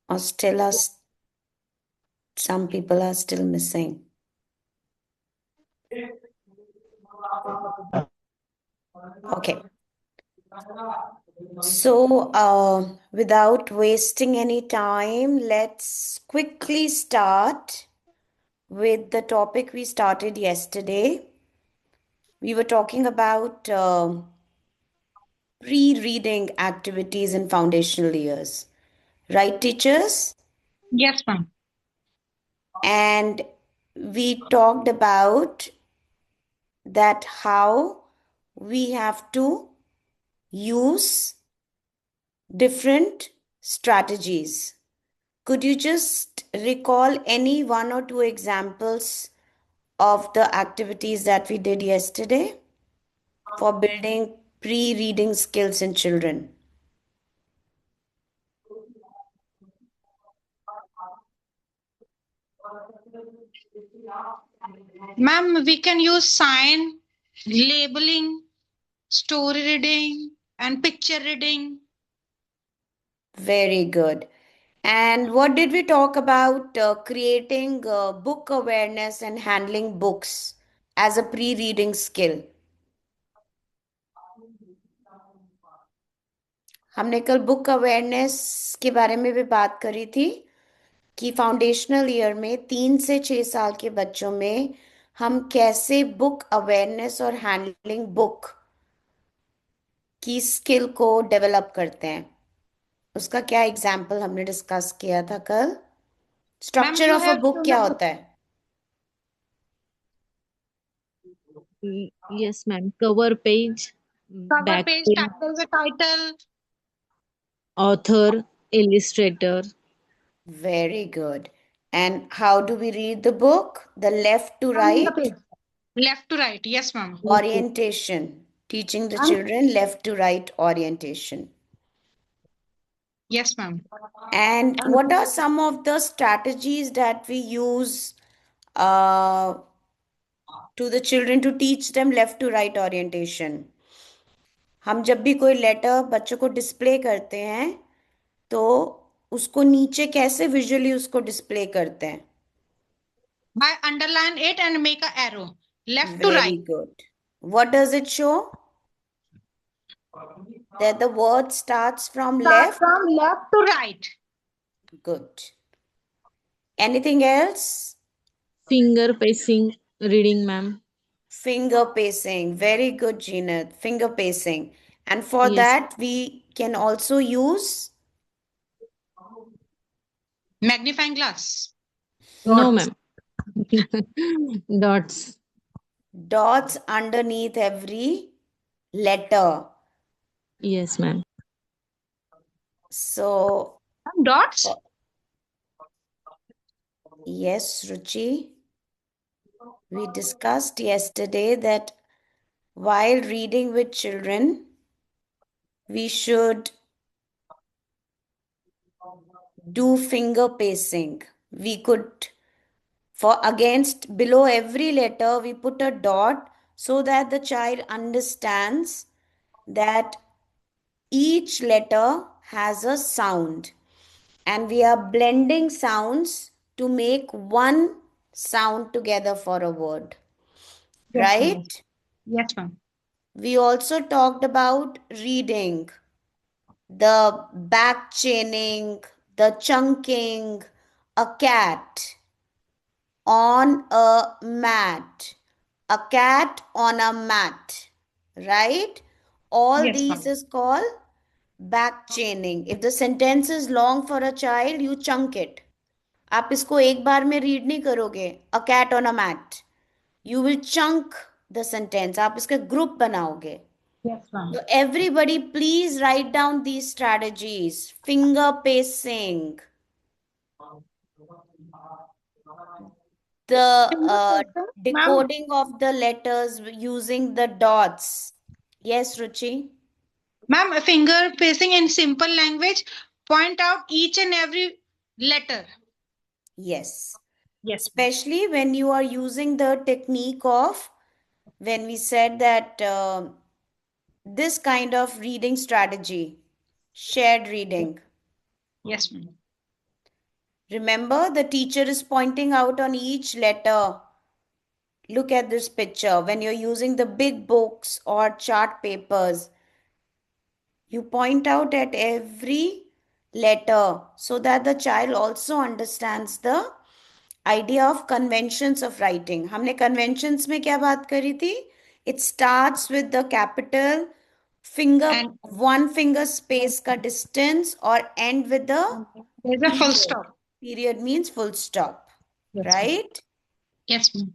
Or some people are still missing. Okay. So, without wasting any time, let's quickly start with the topic we started yesterday. We were talking about pre-reading activities in foundational years, right, teachers? Yes, ma'am. And we talked about that how we have to use different strategies. Could you just recall any one or two examples of the activities that we did yesterday for building pre-reading skills in children? Ma'am, we can use sign, labeling, story reading, and picture reading. Very good. And what did we talk about creating book awareness and handling books as a pre-reading skill? हमने कल book awareness के बारे में भी बात करी थी कि फाउंडेशनल ईयर में 3 से 6 साल के बच्चों में हम कैसे बुक अवेयरनेस और हैंडलिंग बुक की स्किल को डेवलप करते हैं. उसका क्या एग्जाम्पल हमने डिस्कस किया था कल? Ma'am, structure you of a have book to क्या have होता है? Yes, ma'am. Cover page, cover back page, page, there's a title. author, illustrator. Very good. And how do we read the book? The left to Turning the right page. Left to right. Yes, ma'am. Yes, yes. orientation. Teaching the And children left to right orientation. yes, ma'am. And what are some of the strategies that we use uh, to the children to teach them left to right orientation? हम जब भी कोई letter बच्चों को display करते हैं तो उसको नीचे कैसे विजुअली उसको डिस्प्ले करते हैं? I underline it and make a arrow. Left to Very right. good. What does it show? That the word starts from Start left? from left to right. Good. Anything else? Finger pacing reading, ma'am. Finger pacing. Very good, Gina. Finger pacing. And for Yes. that, we can also use Magnifying glass. No, dots. ma'am. Dots. Dots underneath every letter. Yes, ma'am. So, Dots. yes, Ruchi. We discussed yesterday that while reading with children, we should do finger pacing. We could, for against below every letter, we put a dot so that the child understands that each letter has a sound and we are blending sounds to make one sound together for a word. Yes, ma'am. Right? Yes, ma'am. We also talked about reading, the back chaining, the chunking, a cat on a mat, a cat on a mat, right? All Yes, these ma'am. is called back chaining. If the sentence is long for a child, you chunk it. आप इसको एक बार में read नहीं करोगे. A cat on a mat. You will chunk the sentence. आप इसका group बनाओगे. Yes, ma'am. So everybody, please write down these strategies. Finger pacing, the Finger pacing, ma'am. decoding of the letters using the dots. Yes, Ruchi? Ma'am, finger pacing in simple language. Point out each and every letter. Yes. Yes. Especially when you are using the technique of, when we said that this kind of reading strategy, shared reading. Yes, ma'am. Remember, the teacher is pointing out on each letter. Look at this picture. When you're using the big books or chart papers, you point out at every letter so that the child also understands the idea of conventions of writing. हमने conventions में क्या बात करी थी? It starts with the capital, finger, And one finger space का distance, or end with the there's a full period. stop. Period means full stop, Yes, ma'am. right? Yes, ma'am.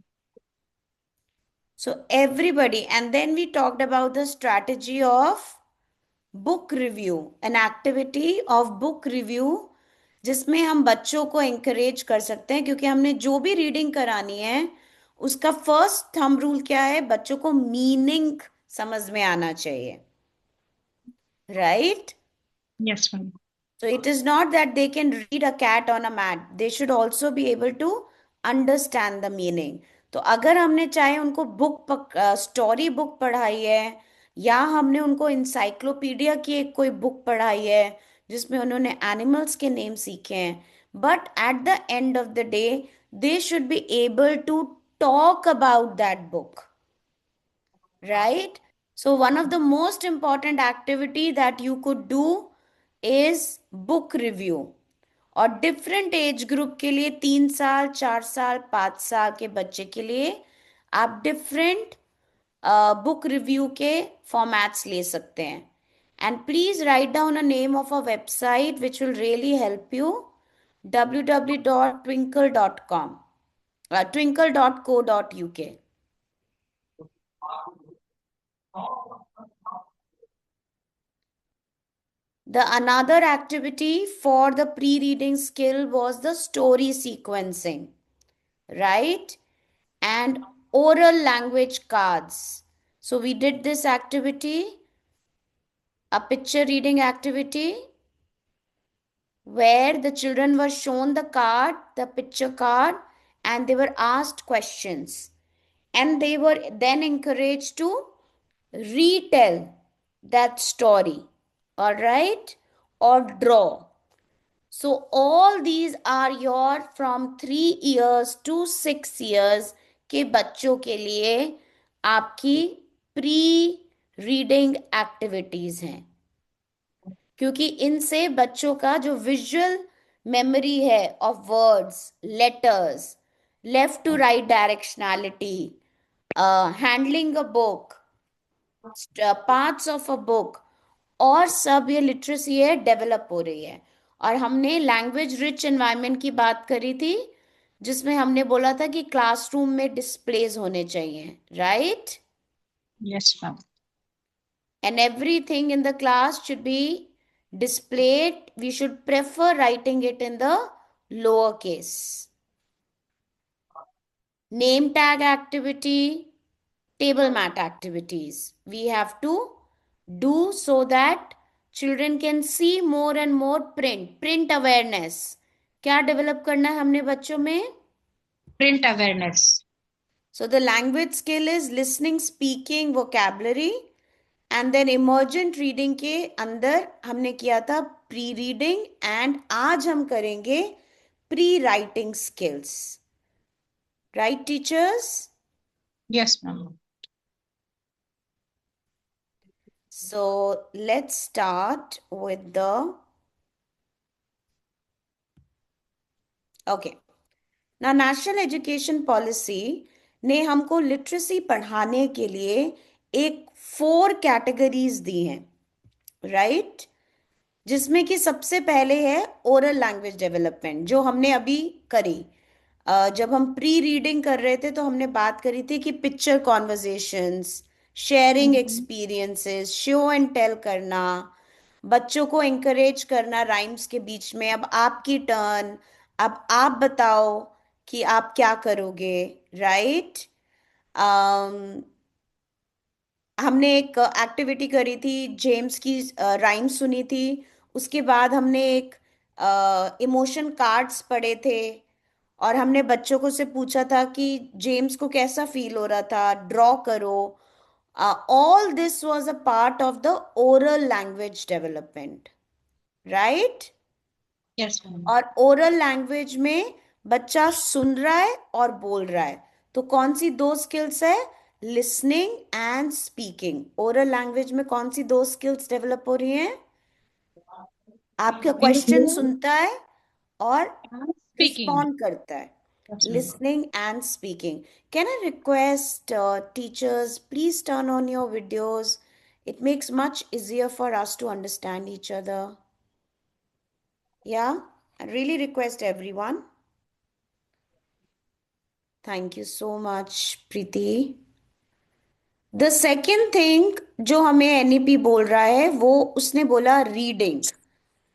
So everybody, and then we talked about the strategy of book review, an activity of book review जिसमें हम बच्चों को encourage कर सकते हैं, क्योंकि हमने जो भी रीडिंग करानी है उसका फर्स्ट थंब रूल क्या है? बच्चों को मीनिंग समझ में आना चाहिए, right? Yes, ma'am. So it is not that they can read a cat on a mat. They should also be able to understand the meaning. तो अगर हमने चाहे उनको स्टोरी बुक पढ़ाई है, या हमने उनको इंसाइक्लोपीडिया की एक कोई बुक पढ़ाई है जिसमें उन्होंने एनिमल्स के नेम सीखे हैं, but at the end of the day they should be able to talk about that book, right? So one of the most important activity that you could do is book review. और different age group के लिए 3 साल, 4 साल, 5 साल के बच्चे के लिए आप डिफरेंट बुक रिव्यू के फॉर्मेट्स ले सकते हैं. And please write down a name of a website which will really help you. www.twinkle.com, twinkle.co.uk. The another activity for the pre-reading skill was the story sequencing, right? And oral language cards. So we did this activity, a picture reading activity, where the children were shown the card, the picture card, and they were asked questions. And they were then encouraged to retell that story, all right, or draw. So all these are your from 3 years to 6 years के बच्चों के लिए आपकी pre reading activities हैं, क्योंकि इनसे बच्चों का जो विजुअल मेमोरी है of words, letters, left to right directionality, handling a book, parts of a book, और सब ये लिटरेसी है डेवलप हो रही है. और हमने लैंग्वेज रिच एनवायरनमेंट की बात करी थी, जिसमें हमने बोला था कि क्लासरूम में डिस्प्लेस होने चाहिए, right? Yes, ma'am. And everything in the class should be displayed. We should prefer writing it in the lower case. Name tag activity, table mat activities we have to do so that children can see more and more print awareness. क्या develop करना है हमने बच्चों में? Print awareness. So the language skill is listening, speaking, vocabulary, and then emergent reading के अंदर हमने किया था प्री रीडिंग, एंड आज हम करेंगे pre writing skills, right teachers? Yes, ma'am. So let's start with the, okay. ना नेशनल एजुकेशन पॉलिसी ने हमको लिटरेसी पढ़ाने के लिए एक 4 कैटेगरीज दी हैं, राइट? जिसमें कि सबसे पहले है ओरल लैंग्वेज डेवलपमेंट, जो हमने अभी करी. जब हम प्री रीडिंग कर रहे थे तो हमने बात करी थी कि picture conversations, sharing experiences, show and tell करना, बच्चों को एंकरेज करना राइम्स के बीच में. अब आपकी टर्न, अब आप बताओ कि आप क्या करोगे, राइट? हमने एक एक्टिविटी करी थी, जेम्स की राइम सुनी थी. उसके बाद हमने एक इमोशन कार्ड्स पढ़े थे, और हमने बच्चों को से पूछा था कि जेम्स को कैसा फील हो रहा था, ड्रॉ करो. All this was a part of the oral language development, right? Yes, ma'am. और ओरल लैंग्वेज में बच्चा सुन रहा है और बोल रहा है। तो कौन सी दो स्किल्स है? Listening and speaking. Oral language में कौन सी दो स्किल्स डेवलप हो रही हैं? आपका क्वेश्चन Listening सुनता है और and speaking. रिस्पॉन्ड करता है। Yes, ma'am. Listening and speaking. Can I request teachers, please turn on your videos. It makes much easier for us to understand each other. Yeah, I really request everyone. Thank you so much, Preeti. The second thing जो हमें NEP बोल रहा है वो उसने बोला reading.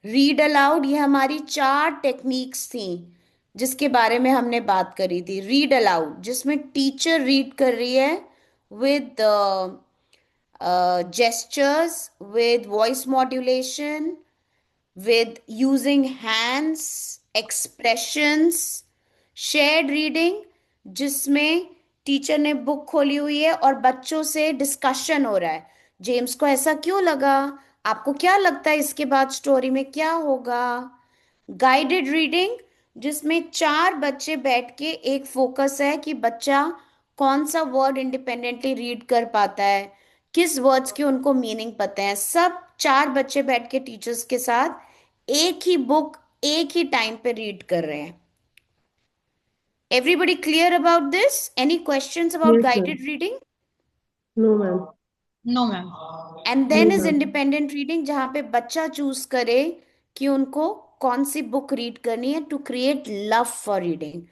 Read aloud, ये हमारी चार टेक्निक्स थी जिसके बारे में हमने बात करी थी। रीड अलाउड जिसमें टीचर रीड कर रही है with gestures, with voice modulation, with using hands, expressions, shared reading जिसमें टीचर ने बुक खोली हुई है और बच्चों से डिस्कशन हो रहा है। जेम्स को ऐसा क्यों लगा? आपको क्या लगता है इसके बाद स्टोरी में क्या होगा? गाइडेड रीडिंग जिसमें चार बच्चे बैठ के एक फोकस है कि बच्चा कौन सा वर्ड इंडिपेंडेंटली रीड कर पाता है, किस वर्ड्स के उनको मीनिंग पता है। सब चार बच्चे बैठ के टीचर्स के साथ एक ही बुक एक ही टाइम पे रीड कर रहे हैं। Everybody clear about this? Any questions about Yes, ma'am. Guided reading? No, ma'am. No, ma'am. And No, then is ma'am. Independent reading जहां पे बच्चा चूज करे कि उनको कौन सी बुक रीड करनी है to create love for reading,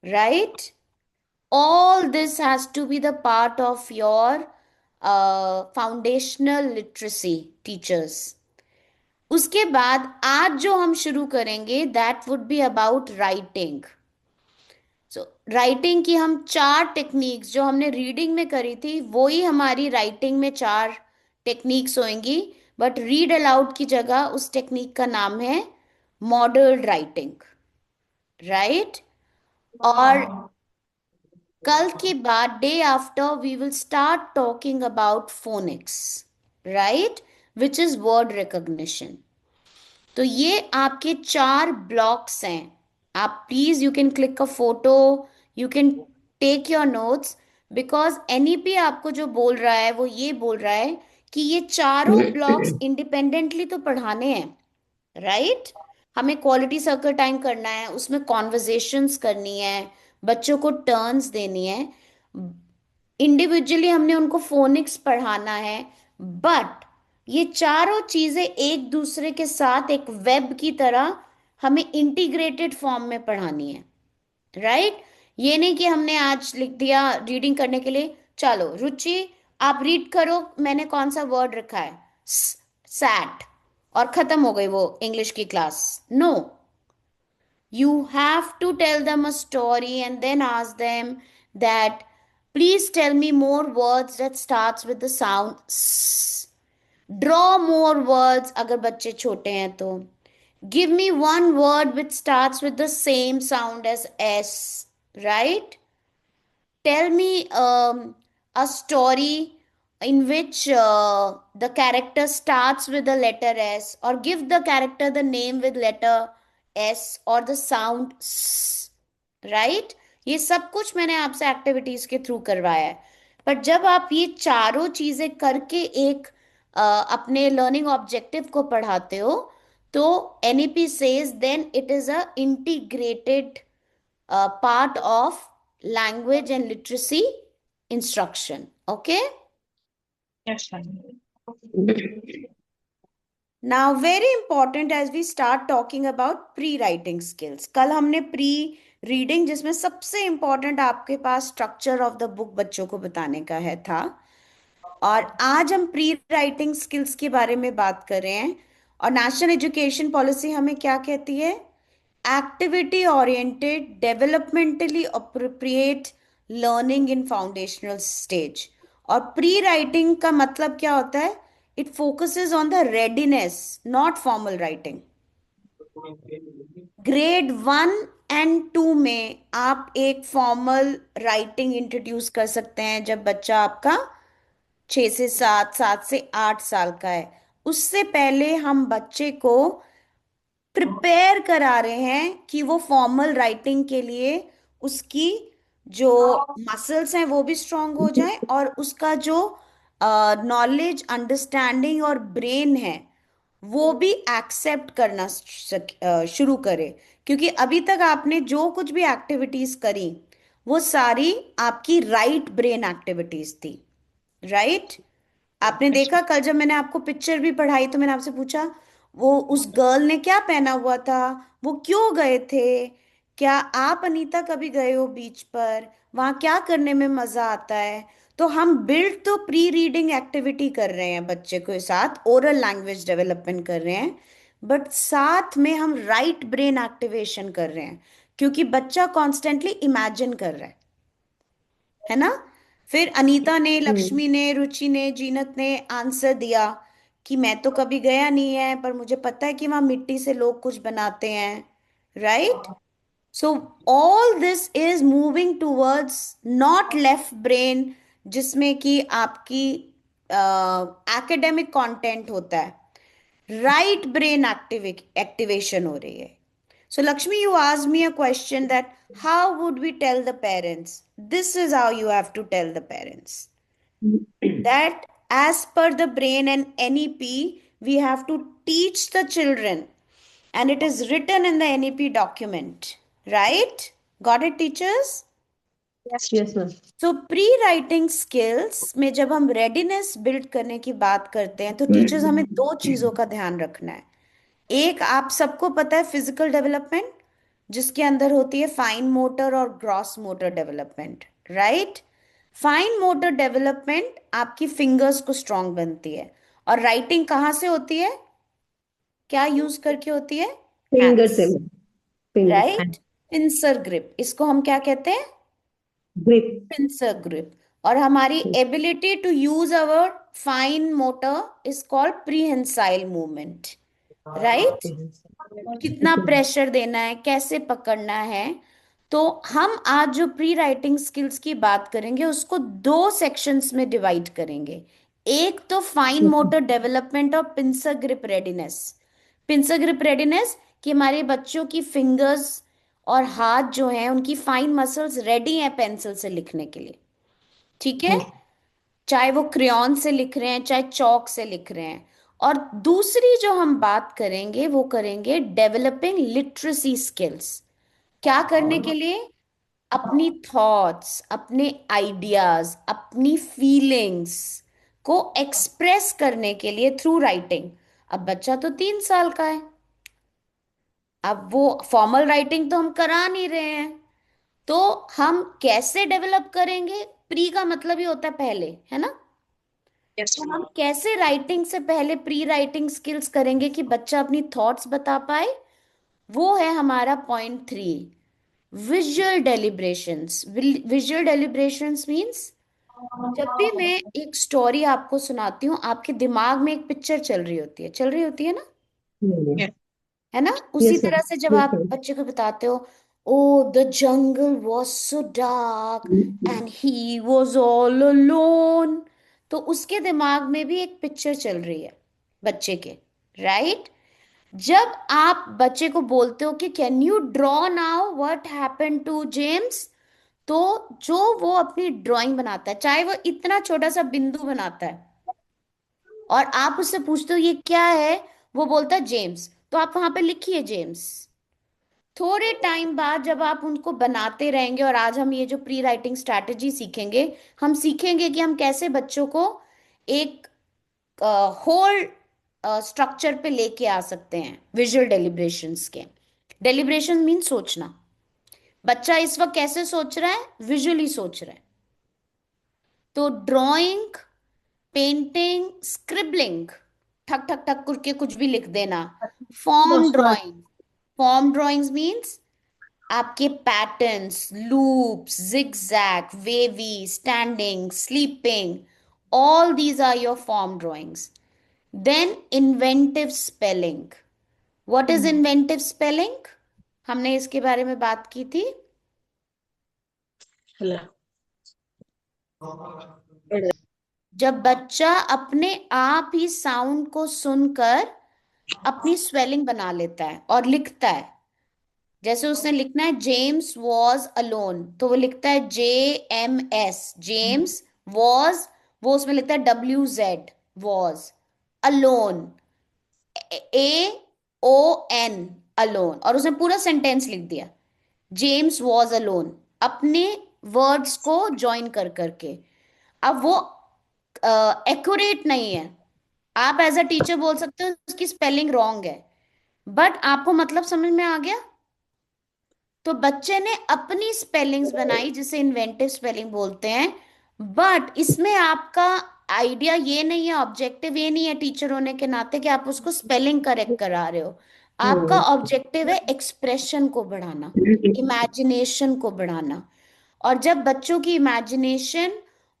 right? All this has to be the part of your foundational literacy teachers. उसके बाद आज जो हम शुरू करेंगे that would be about writing. So writing की हम चार टेक्निक्स जो हमने रीडिंग में करी थी वो ही हमारी राइटिंग में चार टेक्निक्स होंगी, बट रीड अलाउड की जगह उस टेक्निक का नाम है मॉडल्ड राइटिंग, राइट? और कल के बाद day after we will start talking about phonics, right, which is word recognition. तो ये आपके चार ब्लॉक्स हैं। आप please you can click a photo, you can take your notes, because NEP आपको जो बोल रहा है वो ये बोल रहा है कि ये चारों ब्लॉक्स इंडिपेंडेंटली तो पढ़ाने हैं, राइट? हमें क्वालिटी सर्कल टाइम करना है, उसमें कॉन्वर्जेशंस करनी है, बच्चों को टर्न्स देनी है, इंडिविजुअली हमने उनको फोनिक्स पढ़ाना है। बट ये चारों चीजें एक दूसरे के साथ एक वेब की तरह हमें इंटीग्रेटेड फॉर्म में पढ़ानी है, राइट? ये नहीं कि हमने आज लिख दिया रीडिंग करने के लिए, चलो रुचि आप रीड करो, मैंने कौन सा वर्ड रखा है सैट, और खत्म हो गई वो इंग्लिश की class. No, you have to tell them a story and then ask them that please tell me more words that starts with the sound s. Draw more words अगर बच्चे छोटे हैं तो। Give me one word which starts with the same sound as S, right? Tell me a story in which the character starts with the letter S, or give the character the name with letter S or the sound S, right? ये सब कुछ मैंने आपसे activities के through करवाया है। पर जब आप ये चारों चीजें करके एक अपने लर्निंग ऑब्जेक्टिव को पढ़ाते हो तो NEP says then it is a integrated part of language and literacy instruction. Okay? Yes, ma'am. Now, very important as we start talking about pre-writing skills. कल हमने pre-reading जिसमें सबसे important आपके पास structure of the book बच्चों को बताने का है था, और आज हम प्री राइटिंग स्किल्स के बारे में बात कर रहे हैं। और नेशनल एजुकेशन पॉलिसी हमें क्या कहती है? Activity oriented developmentally appropriate learning in foundational stage. और प्री राइटिंग का मतलब क्या होता है? It focuses on the readiness, not formal writing. Grade 1 और 2 में आप एक फॉर्मल राइटिंग इंट्रोड्यूस कर सकते हैं जब बच्चा आपका 6 से 7, 7 से 8 साल का है। उससे पहले हम बच्चे को प्रिपेयर करा रहे हैं कि वो फॉर्मल राइटिंग के लिए उसकी जो मसल्स हैं वो भी स्ट्रांग हो जाए, और उसका जो नॉलेज, अंडरस्टैंडिंग और ब्रेन है वो भी एक्सेप्ट करना शुरू करे। क्योंकि अभी तक आपने जो कुछ भी एक्टिविटीज करी वो सारी आपकी राइट ब्रेन एक्टिविटीज थी, राइट। आपने देखा कल जब मैंने आपको पिक्चर भी पढ़ाई तो मैंने आपसे पूछा वो उस गर्ल ने क्या पहना हुआ था, वो क्यों गए थे, क्या आप अनीता कभी गए हो बीच पर, वहां क्या करने में मजा आता है। तो हम बिल्ड तो प्री रीडिंग एक्टिविटी कर रहे हैं बच्चे के साथ, ओरल लैंग्वेज डेवलपमेंट कर रहे हैं, बट साथ में हम राइट ब्रेन एक्टिवेशन कर रहे हैं, क्योंकि बच्चा कॉन्स्टेंटली इमेजिन कर रहा है ना। फिर अनीता ने, लक्ष्मी ने, रुचि ने, जीनत ने आंसर दिया कि मैं तो कभी गया नहीं है पर मुझे पता है कि वहां मिट्टी से लोग कुछ बनाते हैं, right. So all this is moving towards not left brain, जिसमें कि आपकी एकेडमिक कंटेंट होता है, राइट ब्रेन एक्टिवेशन हो रही है। So, Lakshmi, you asked me a question that how would we tell the parents? This is how you have to tell the parents that as per the brain and NEP, we have to teach the children, and it is written in the NEP document, right? Got it, teachers? Yes. Yes, ma'am. तो pre writing skills में जब हम readiness build करने की बात करते हैं तो टीचर्स हमें दो चीजों का ध्यान रखना है। एक, आप सबको पता है फिजिकल डेवलपमेंट, जिसके अंदर होती है फाइन मोटर और gross motor development, right. Fine motor development आपकी फिंगर्स को स्ट्रांग बनती है, और राइटिंग कहाँ से होती है, क्या यूज करके होती है, Finger हैंड्स, से ma'am. Finger. Right. Pincer grip, इसको हम क्या कहते हैं, Grip. Pincer grip. और हमारी ability to use our fine motor is called prehensile movement, right. कितना Okay. प्रेशर देना है, कैसे पकड़ना है। तो हम आज जो प्री राइटिंग स्किल्स की बात करेंगे उसको दो सेक्शंस में डिवाइड करेंगे। एक तो फाइन मोटर डेवलपमेंट और pincer grip readiness. Pincer grip readiness कि हमारे बच्चों की फिंगर्स और हाथ जो हैं उनकी फाइन मसल्स रेडी हैं पेंसिल से लिखने के लिए, ठीक है, चाहे वो क्रेयॉन से लिख रहे हैं चाहे चौक से लिख रहे हैं। और दूसरी जो हम बात करेंगे वो करेंगे डेवलपिंग लिटरेसी स्किल्स। क्या करने के लिए, अपनी थॉट्स, अपने आइडियाज, अपनी फीलिंग्स को एक्सप्रेस करने के लिए थ्रू राइटिंग। अब बच्चा तो 3 साल का है, अब वो फॉर्मल राइटिंग तो हम करा नहीं रहे हैं, तो हम कैसे डेवलप करेंगे, प्री का मतलब ही होता है पहले, है ना। Yes. तो हम कैसे राइटिंग से पहले प्री राइटिंग स्किल्स करेंगे कि बच्चा अपनी थॉट्स बता पाए, वो है हमारा point 3, visual deliberations. Visual deliberations means जब भी मैं एक स्टोरी आपको सुनाती हूँ आपके दिमाग में एक पिक्चर चल रही होती है, चल रही होती है ना, Yeah. है ना। उसी Yes, तरह ma'am. से जब Yes, आप ma'am. बच्चे को बताते हो, oh the jungle was so dark and he was all alone, तो उसके दिमाग में भी एक पिक्चर चल रही है बच्चे के, राइट। जब आप बच्चे को बोलते हो कि can you draw now what happened to James, तो जो वो अपनी ड्राइंग बनाता है, चाहे वो इतना छोटा सा बिंदु बनाता है, और आप उससे पूछते हो ये क्या है, वो बोलता है जेम्स, तो आप वहां पे लिखिए जेम्स। थोड़े टाइम बाद जब आप उनको बनाते रहेंगे, और आज हम ये जो प्री राइटिंग स्ट्रैटेजी सीखेंगे, हम सीखेंगे कि हम कैसे बच्चों को एक होल स्ट्रक्चर पे लेके आ सकते हैं विजुअल डेलिब्रेशंस के। डेलिब्रेशन मीन सोचना। बच्चा इस वक्त कैसे सोच रहा है, विजुअली सोच रहा है। तो ड्राइंग, पेंटिंग, स्क्रिबलिंग, ठक ठक ठक करके कुछ भी लिख देना। Form That's right. Drawing, form drawings means आपके patterns, loops, zigzag, wavy, standing, sleeping, all these are your form drawings. Then inventive spelling. What is inventive spelling? हमने इसके बारे में बात की थी। जब बच्चा अपने आप ही साउंड को सुनकर अपनी स्वेलिंग बना लेता है और लिखता है। जैसे उसने लिखना है जेम्स वॉज अलोन, तो वो लिखता है JMS, जेम्स वॉज, वो उसमें लिखता है WZ, was alone, AON, alone, और उसने पूरा सेंटेंस लिख दिया, जेम्स वॉज अलोन, अपने वर्ड्स को ज्वाइन कर करके। अब वो एक्यूरेट नहीं है, आप एज अ टीचर बोल सकते हो उसकी स्पेलिंग रॉन्ग है, बट आपको मतलब समझ में आ गया। तो बच्चे ने अपनी स्पेलिंग्स बनाई जिसे इन्वेंटिव स्पेलिंग बोलते हैं, बट इसमें आपका आइडिया ये नहीं है, ऑब्जेक्टिव ये नहीं है टीचर होने के नाते कि आप उसको स्पेलिंग करेक्ट करा रहे हो। आपका ऑब्जेक्टिव है एक्सप्रेशन को बढ़ाना, इमेजिनेशन को बढ़ाना। और जब बच्चों की इमेजिनेशन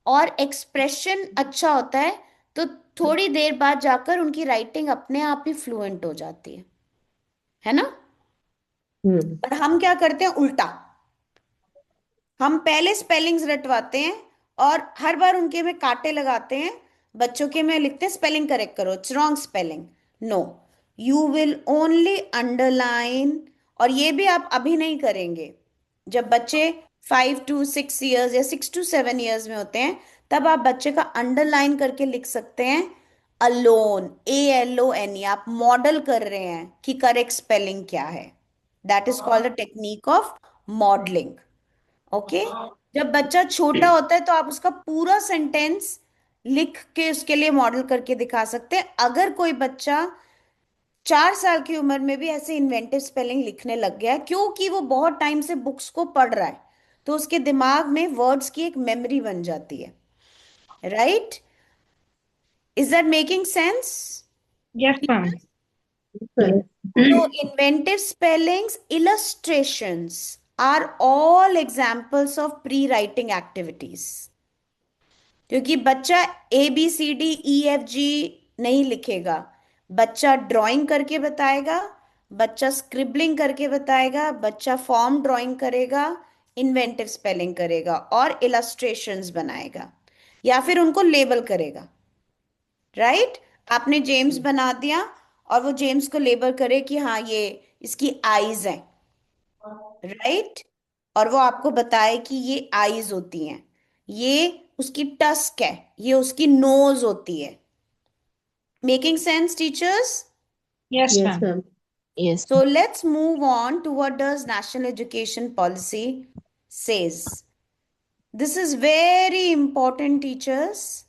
और एक्सप्रेशन अच्छा होता है तो थोड़ी देर बाद जाकर उनकी राइटिंग अपने आप ही फ्लुएंट हो जाती है ना। पर हम क्या करते हैं उल्टा, हम पहले स्पेलिंग्स रटवाते हैं और हर बार उनके में कांटे लगाते हैं, बच्चों के में लिखते हैं स्पेलिंग करेक्ट करो, it's wrong spelling, no, you will only underline. और ये भी आप अभी नहीं करेंगे, जब बच्चे 5 to 6 years या 6 to 7 years में होते हैं, तब आप बच्चे का अंडरलाइन करके लिख सकते हैं अलोन, ALONE, आप मॉडल कर रहे हैं कि करेक्ट स्पेलिंग क्या है। That is called the technique of modelling. Okay, जब बच्चा छोटा होता है तो आप उसका पूरा सेंटेंस लिख के उसके लिए मॉडल करके दिखा सकते हैं। अगर कोई बच्चा 4 साल की उम्र में भी ऐसे इन्वेंटिव स्पेलिंग लिखने लग गया है, क्योंकि वो बहुत टाइम से बुक्स को पढ़ रहा है, तो उसके दिमाग में वर्ड्स की एक मेमोरी बन जाती है, right? Is that making sense? Yes, ma'am. So inventive spellings, illustrations are all examples of pre-writing activities. क्योंकि बच्चा ABCDEFG नहीं लिखेगा, बच्चा ड्राइंग करके बताएगा, बच्चा स्क्रिबलिंग करके बताएगा, बच्चा फॉर्म ड्राइंग करेगा, इन्वेंटिव स्पेलिंग करेगा और इलस्ट्रेशंस बनाएगा, या फिर उनको लेबल करेगा, राइट? आपने जेम्स बना दिया और वो जेम्स को लेबल करे कि हाँ ये इसकी आईज है, राइट? और वो आपको बताए कि ये आईज होती हैं, ये उसकी टस्क है, ये उसकी नोज होती है। Making sense teachers? Yes, Yes, ma'am. ma'am. Yes. So let's move on to what does National Education Policy says. This is very important, teachers.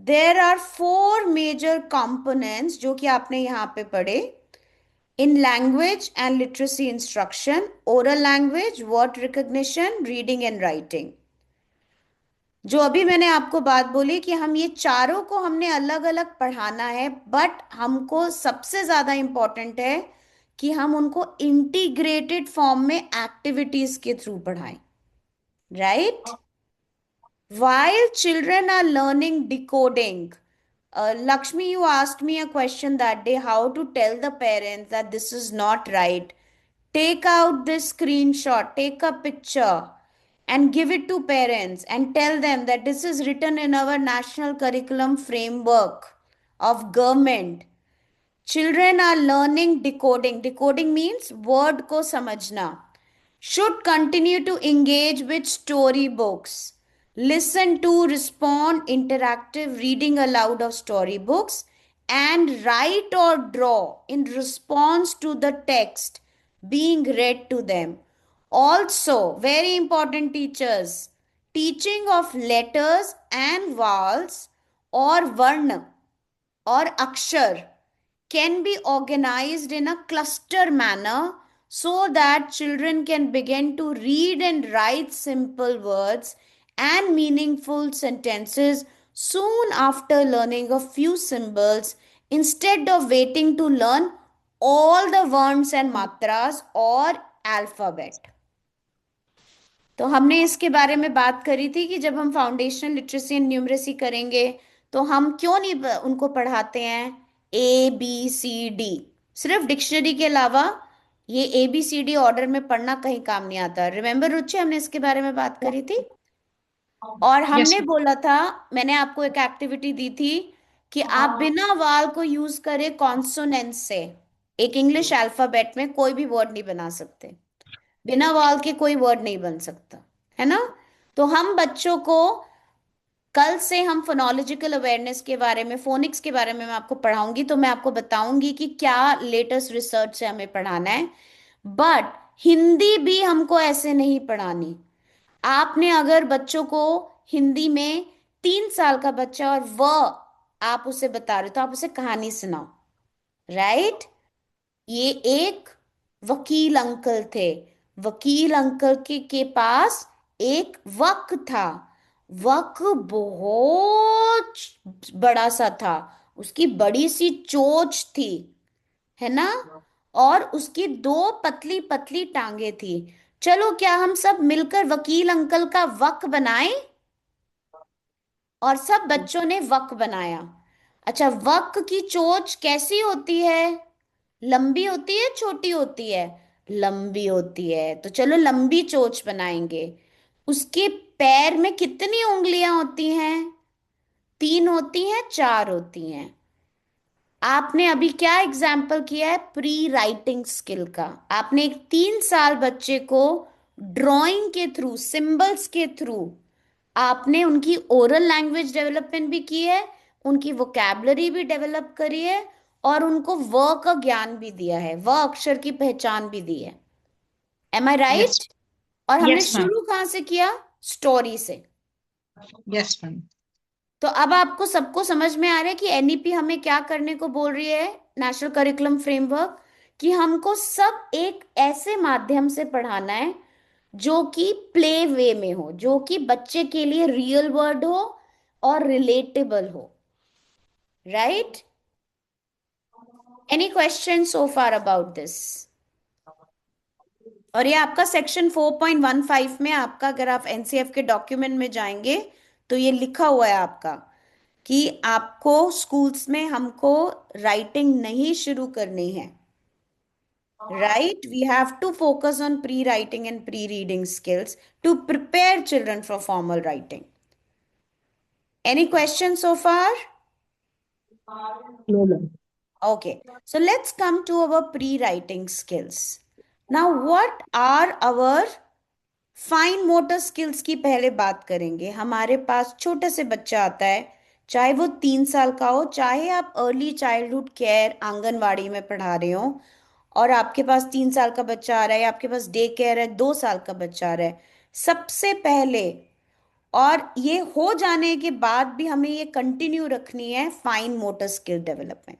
There are 4 major components जो कि आपने यहाँ पे पढ़े, in language and literacy instruction: oral language, word recognition, reading and writing. जो अभी मैंने आपको बात बोली कि हम ये चारों को हमने अलग अलग पढ़ाना है, बट हमको सबसे ज्यादा इंपॉर्टेंट है कि हम उनको इंटीग्रेटेड फॉर्म में एक्टिविटीज के थ्रू पढ़ाएं, right? While children are learning decoding, Lakshmi, you asked me a question that day, how to tell the parents that this is not right. Take out this screenshot, take a picture, and give it to parents and tell them that this is written in our national curriculum framework of government. Children are learning decoding. Decoding means word ko samajhna. Should continue to engage with storybooks. Listen to, respond, interactive reading aloud of storybooks, and write or draw in response to the text being read to them. Also, very important, teachers, teaching of letters and vowels or varna or akshar can be organized in a cluster manner so that children can begin to read and write simple words and meaningful sentences soon after learning a few symbols, instead of waiting to learn all the words and matras or alphabet. तो हमने इसके बारे में बात करी थी कि जब हम फाउंडेशनल लिटरेसी एंड न्यूमरेसी करेंगे तो हम क्यों नहीं उनको पढ़ाते हैं ABCD, सिर्फ डिक्शनरी के अलावा ये ABCD ऑर्डर में पढ़ना कहीं काम नहीं आता। रिमेम्बर रुचि, हमने इसके बारे में बात करी थी और Yes, हमने ma'am. बोला था, मैंने आपको एक एक्टिविटी दी थी कि आप बिना वाल को यूज करें कॉन्सोनेंट से एक इंग्लिश अल्फाबेट में कोई भी वर्ड नहीं बना सकते। बिना वाल के कोई वर्ड नहीं बन सकता, है ना। तो हम बच्चों को कल से हम फोनोलॉजिकल अवेयरनेस के बारे में, फोनिक्स के बारे में मैं आपको पढ़ाऊंगी, तो मैं आपको बताऊंगी कि क्या लेटेस्ट रिसर्च से हमें पढ़ाना है। बट हिंदी भी हमको ऐसे नहीं पढ़ानी। आपने अगर बच्चों को हिंदी में, 3 साल का बच्चा और व आप उसे बता रहे हो, तो आप उसे कहानी सुनाओ, राइट। ये एक वकील अंकल थे। वकील अंकल के पास एक वक था। वक बहुत बड़ा सा था, उसकी बड़ी सी चोंच थी, है ना। और उसकी दो पतली पतली टांगे थी। चलो, क्या हम सब मिलकर वकील अंकल का वक बनाएं? और सब बच्चों ने वक बनाया। अच्छा, वक की चोंच कैसी होती है? लंबी होती है, छोटी होती है? लंबी होती है। तो चलो लंबी चोंच बनाएंगे। उसके पैर में कितनी उंगलियां होती हैं? 3 होती हैं, 4 होती हैं? आपने अभी क्या एग्जाम्पल किया है? प्री राइटिंग स्किल का। आपने एक 3 साल बच्चे को ड्राइंग के थ्रू, सिंबल्स के थ्रू आपने उनकी ओरल लैंग्वेज डेवलपमेंट भी की है, उनकी वोकैबलरी भी डेवलप करी है, और उनको व का ज्ञान भी दिया है, व अक्षर की पहचान भी दी है। एम आई Yes. राइट? और हमने Yes, ma'am. शुरू कहाँ से किया? स्टोरी से। Yes, ma'am. तो अब आपको सबको समझ में आ रहा है कि एनईपी हमें क्या करने को बोल रही है, नेशनल करिकुलम फ्रेमवर्क, कि हमको सब एक ऐसे माध्यम से पढ़ाना है जो कि प्ले वे में हो, जो कि बच्चे के लिए रियल वर्ड हो और रिलेटेबल हो, right. Any question so far about this? और ये आपका सेक्शन 4.15 में, आपका अगर आप एनसीएफ के डॉक्यूमेंट में जाएंगे तो ये लिखा हुआ है आपका कि आपको स्कूल्स में हमको राइटिंग नहीं शुरू करनी है, right. We have to focus on pre reading and pre reading skills to prepare children for formal writing. Any question so far? No, ma'am. Okay, so let's come to our pre-writing skills. Now, what are our fine motor skills की पहले बात करेंगे। हमारे पास छोटे से बच्चा आता है, चाहे वो 3 साल का हो, चाहे आप अर्ली चाइल्डहुड केयर आंगनवाड़ी में पढ़ा रहे हो, और आपके पास 3 साल का बच्चा आ रहा है, आपके पास डे केयर है, 2 साल का बच्चा आ रहा है। सबसे पहले, और ये हो जाने के बाद भी हमें ये कंटिन्यू रखनी है, फाइन मोटर स्किल डेवलपमेंट।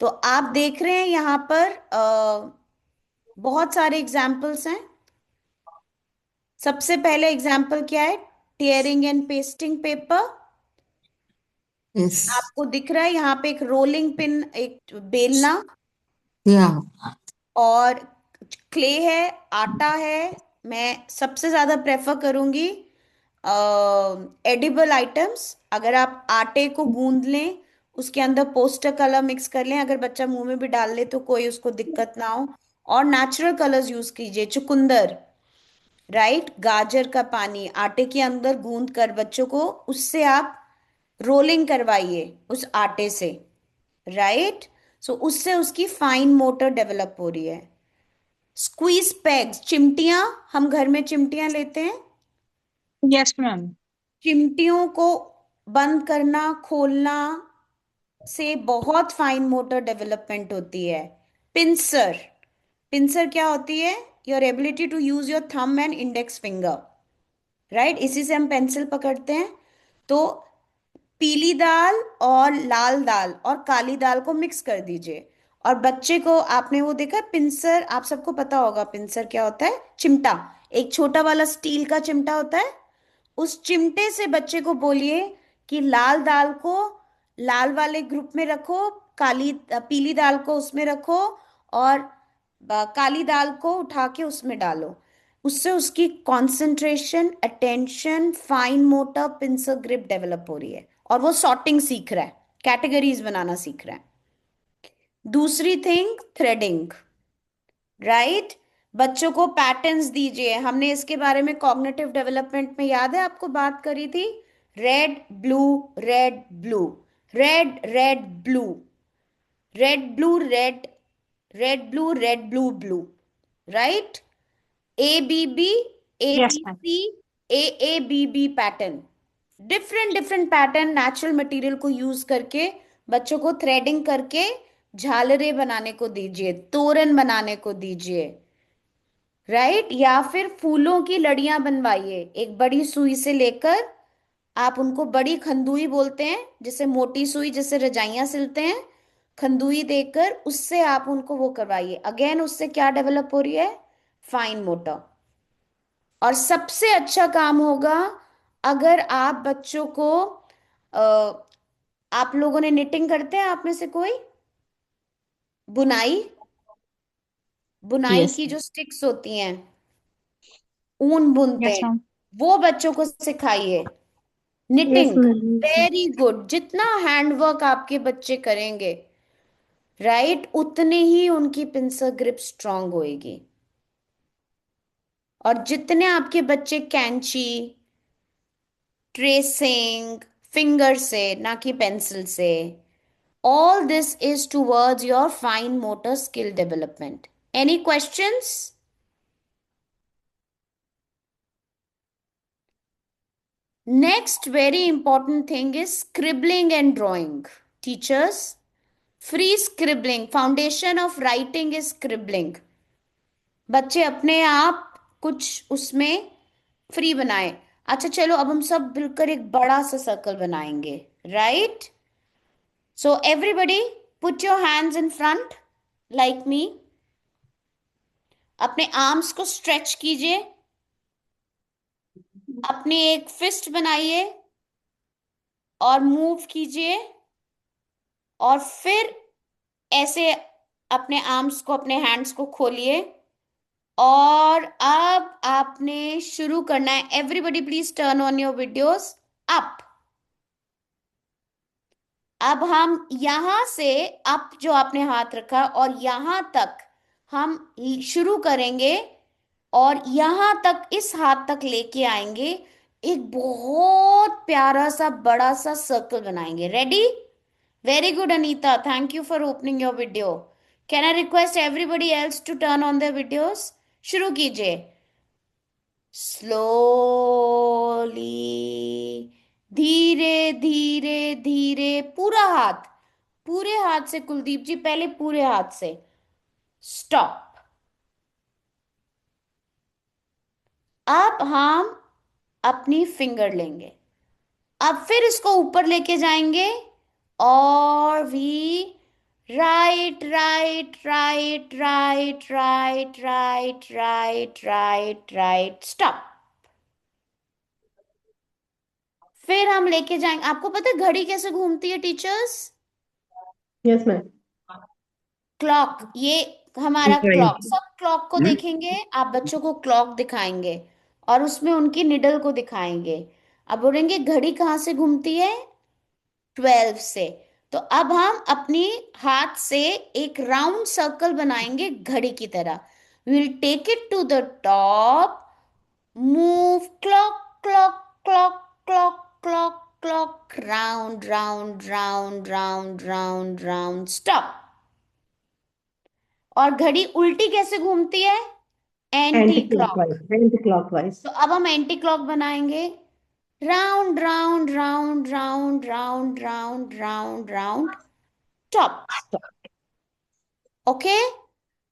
तो आप देख रहे हैं यहाँ पर बहुत सारे एग्जाम्पल्स हैं। सबसे पहले एग्जाम्पल क्या है? Tearing and pasting paper. Yes. आपको दिख रहा है यहाँ पे एक रोलिंग पिन, एक बेलना, Yeah. और क्ले है, आटा है। मैं सबसे ज्यादा प्रेफर करूंगी एडिबल आइटम्स। अगर आप आटे को गूंद लें, उसके अंदर पोस्टर कलर मिक्स कर लें, अगर बच्चा मुंह में भी डाल ले तो कोई उसको दिक्कत ना हो। और नेचुरल कलर्स यूज कीजिए, चुकंदर, राइट। गाजर का पानी आटे के अंदर गूंद कर बच्चों को, उससे आप रोलिंग करवाइए उस आटे से, राइट। सो उससे उसकी फाइन मोटर डेवलप हो रही है। स्क्वीज पेग्स, चिमटियां, हम घर में चिमटियां लेते हैं। Yes, ma'am. चिमटियों को बंद करना, खोलना से बहुत फाइन मोटर डेवलपमेंट होती है। पिंसर, पिंसर क्या होती है? Your ability to use your thumb and index finger, right. इसी से हम पेंसिल पकड़ते हैं। तो पीली दाल और लाल दाल और काली दाल को मिक्स कर दीजिए, और बच्चे को, आपने वो देखा है पिंसर, आप सबको पता होगा पिंसर क्या होता है? चिमटा, एक छोटा वाला स्टील का चिमटा होता है। उस चिमटे से बच्चे को बोलिए कि लाल दाल को लाल वाले ग्रुप में रखो, काली पीली दाल को उसमें रखो, और काली दाल को उठा के उसमें डालो। उससे उसकी concentration, attention, fine motor, pincer grip develop हो रही है, और वो सॉर्टिंग सीख रहा है, कैटेगरीज बनाना सीख रहा है। दूसरी थिंग, थ्रेडिंग, राइट। बच्चों को पैटर्न्स दीजिए। हमने इसके बारे में कॉग्निटिव डेवलपमेंट में, याद है आपको, बात करी थी। Red blue, red blue, Red, red, blue. Red, blue, red, red, blue, red, blue, blue. Right? ABB, Yes, ma'am. ABC, AABB pattern. Different different pattern natural material को यूज करके बच्चों को थ्रेडिंग करके झालरें बनाने को दीजिए, तोरण बनाने को दीजिए, राइट? या फिर फूलों की लड़ियां बनवाइए एक बड़ी सुई से लेकर। आप उनको बड़ी खंदुई बोलते हैं, जैसे मोटी सुई जैसे रजाइयां सिलते हैं, खंदुई देकर उससे आप उनको वो करवाइए। अगेन उससे क्या डेवलप हो रही है? Fine motor. और सबसे अच्छा काम होगा अगर आप बच्चों को आप लोगों ने निटिंग करते हैं आप में से कोई? बुनाई, बुनाई Yes. की जो स्टिक्स होती हैं, ऊन बुनते Yes, हैं, ma'am. वो बच्चों को सिखाइए। Yes, knitting, ma'am. Very good. जितना हैंडवर्क आपके बच्चे करेंगे, राइट, उतने ही उनकी पिंसर ग्रिप स्ट्रांग होएगी। और जितने आपके बच्चे कैंची, ट्रेसिंग, फिंगर से ना कि पेंसिल से, all this is towards your fine motor skill development. Any questions? Next very important thing is scribbling and drawing. Teachers, free scribbling. Foundation of writing is scribbling. बच्चे अपने आप कुछ उसमें फ्री बनाए। अच्छा चलो अब हम सब मिलकर एक बड़ा सा सर्कल बनाएंगे, right? So everybody put your hands in front like me. अपने आर्म्स को स्ट्रेच कीजिए, अपनी एक फिस्ट बनाइए और मूव कीजिए, और फिर ऐसे अपने आर्म्स को, अपने हैंड्स को खोलिए। और अब आपने शुरू करना है। Everybody please turn on your videos up. अब हम यहां से अप जो आपने हाथ रखा और यहां तक हम शुरू करेंगे, और यहां तक इस हाथ तक लेके आएंगे, एक बहुत प्यारा सा बड़ा सा सर्कल बनाएंगे। Ready? Very good Anita, thank you for opening your video. Can I request everybody else to turn on their videos? शुरू कीजिए स्लोली, धीरे धीरे धीरे। पूरा हाथ, पूरे हाथ से कुलदीप जी, पहले पूरे हाथ से। स्टॉप। अब हम अपनी फिंगर लेंगे, अब फिर इसको ऊपर लेके जाएंगे, और भी right right right right right right right right right. Stop. फिर हम लेके जाएंगे। आपको पता है घड़ी कैसे घूमती है टीचर्स? Yes, ma'am. क्लॉक, ये हमारा Right. क्लॉक। सब क्लॉक को देखेंगे, आप बच्चों को क्लॉक दिखाएंगे और उसमें उनकी निडल को दिखाएंगे। अब बोलेंगे घड़ी कहाँ से घूमती है? 12 से। तो अब हम अपनी हाथ से एक राउंड सर्कल बनाएंगे घड़ी की तरह। Will take it to the top, move clock clock clock clock clock clock, round round round round round round. Stop. और घड़ी उल्टी कैसे घूमती है? Anti clock. Anti-clockwise. Anti-clockwise. तो अब हम एंटी क्लॉक बनाएंगे, round round round round round round round round. Stop. Stop. Okay?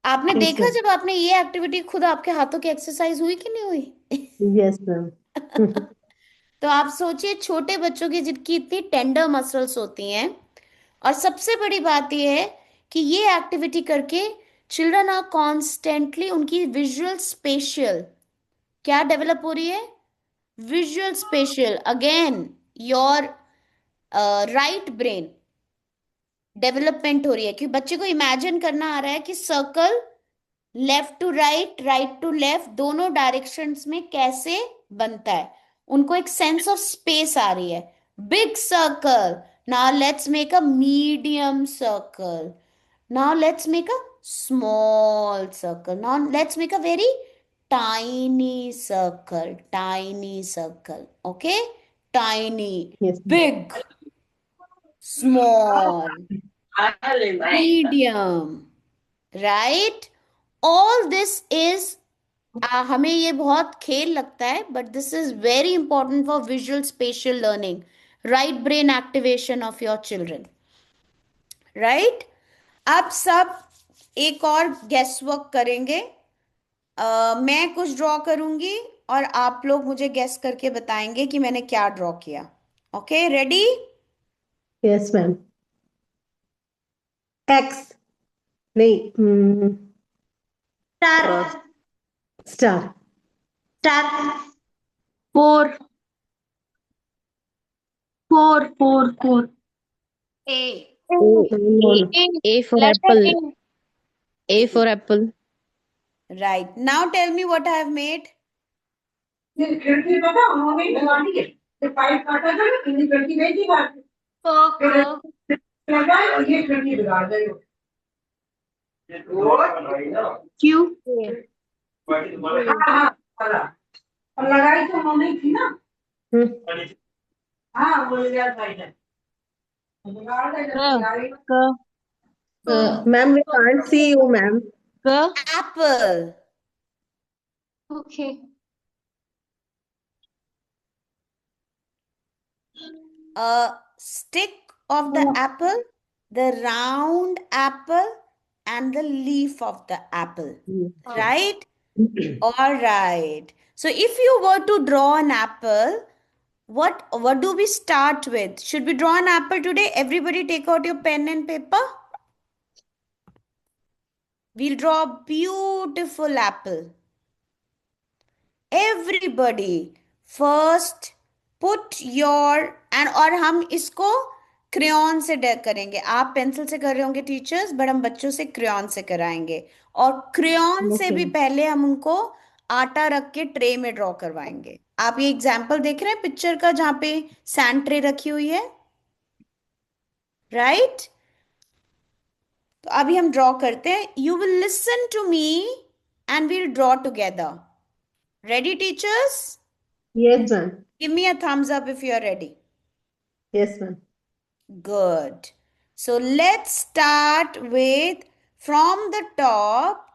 आपने Yes, देखा ma'am. जब आपने ये एक्टिविटी, खुद आपके हाथों की एक्सरसाइज हुई कि नहीं हुई? Yes, ma'am. तो आप सोचिए छोटे बच्चों की जिनकी इतनी टेंडर मसल्स होती हैं, और सबसे बड़ी बात यह है कि ये एक्टिविटी करके चिल्ड्रन आर कॉन्स्टेंटली, उनकी विजुअल स्पेशियल क्या डेवलप हो रही है? Visual spatial. Again your right brain development हो रही है, क्योंकि बच्चे को इमेजिन करना आ रहा है कि circle left to right, right to left, दोनों डायरेक्शंस में कैसे बनता है। उनको एक सेंस ऑफ स्पेस आ रही है। Big circle, now let's make a medium circle, now let's make a small circle, now let's make a very tiny circle, tiny circle. Okay? Tiny, Yes, ma'am. big, small, medium, right? All this is हमें ये बहुत खेल लगता है, but this is very important for visual spatial learning, right brain activation of your children, right? अब सब एक और गेस वर्क करेंगे. मैं कुछ ड्रॉ करूंगी और आप लोग मुझे गेस करके बताएंगे कि मैंने क्या ड्रॉ किया. Okay, ready? Yes, ma'am. X. नहीं. Star. Star. Star. Four. Four. A. No, no. A for Letter apple. A for apple. Right. Now tell me what I have made. ये खिड़की पता उन्होंने लगा दी है ये पाइप काटा था ना इन्हीं खिड़की नहीं थी बात लगा और ये खिड़की बिगाड़ गई हो Q. हाँ वाला और लगाई तो उन्होंने थी ना हाँ वो ले गया साइड है बिगाड़ गई लगाई Ma'am, we can't see you, ma'am. Apple. Okay. A stick of the apple, the round apple, and the leaf of the apple. Right? All right. So if you were to draw an apple, what do we start with? Should we draw an apple today? Everybody take out your pen and paper. We'll draw a beautiful apple. Everybody first put your और हम इसको crayon से करेंगे. आप pencil से कर रहे होंगे टीचर्स, बट हम बच्चों से क्रेयॉन से कराएंगे. और क्रेयॉन से भी पहले हम उनको आटा रख के ट्रे में ड्रॉ करवाएंगे. आप ये एग्जाम्पल देख रहे हैं पिक्चर का जहां पे सैंड ट्रे रखी हुई है, राइट? तो अभी हम ड्रॉ करते हैं. You will listen to me and we'll draw together. Ready, teachers? Yes, ma'am. Give me a thumbs up if you are ready. Yes, ma'am. Good. So let's start with from the top.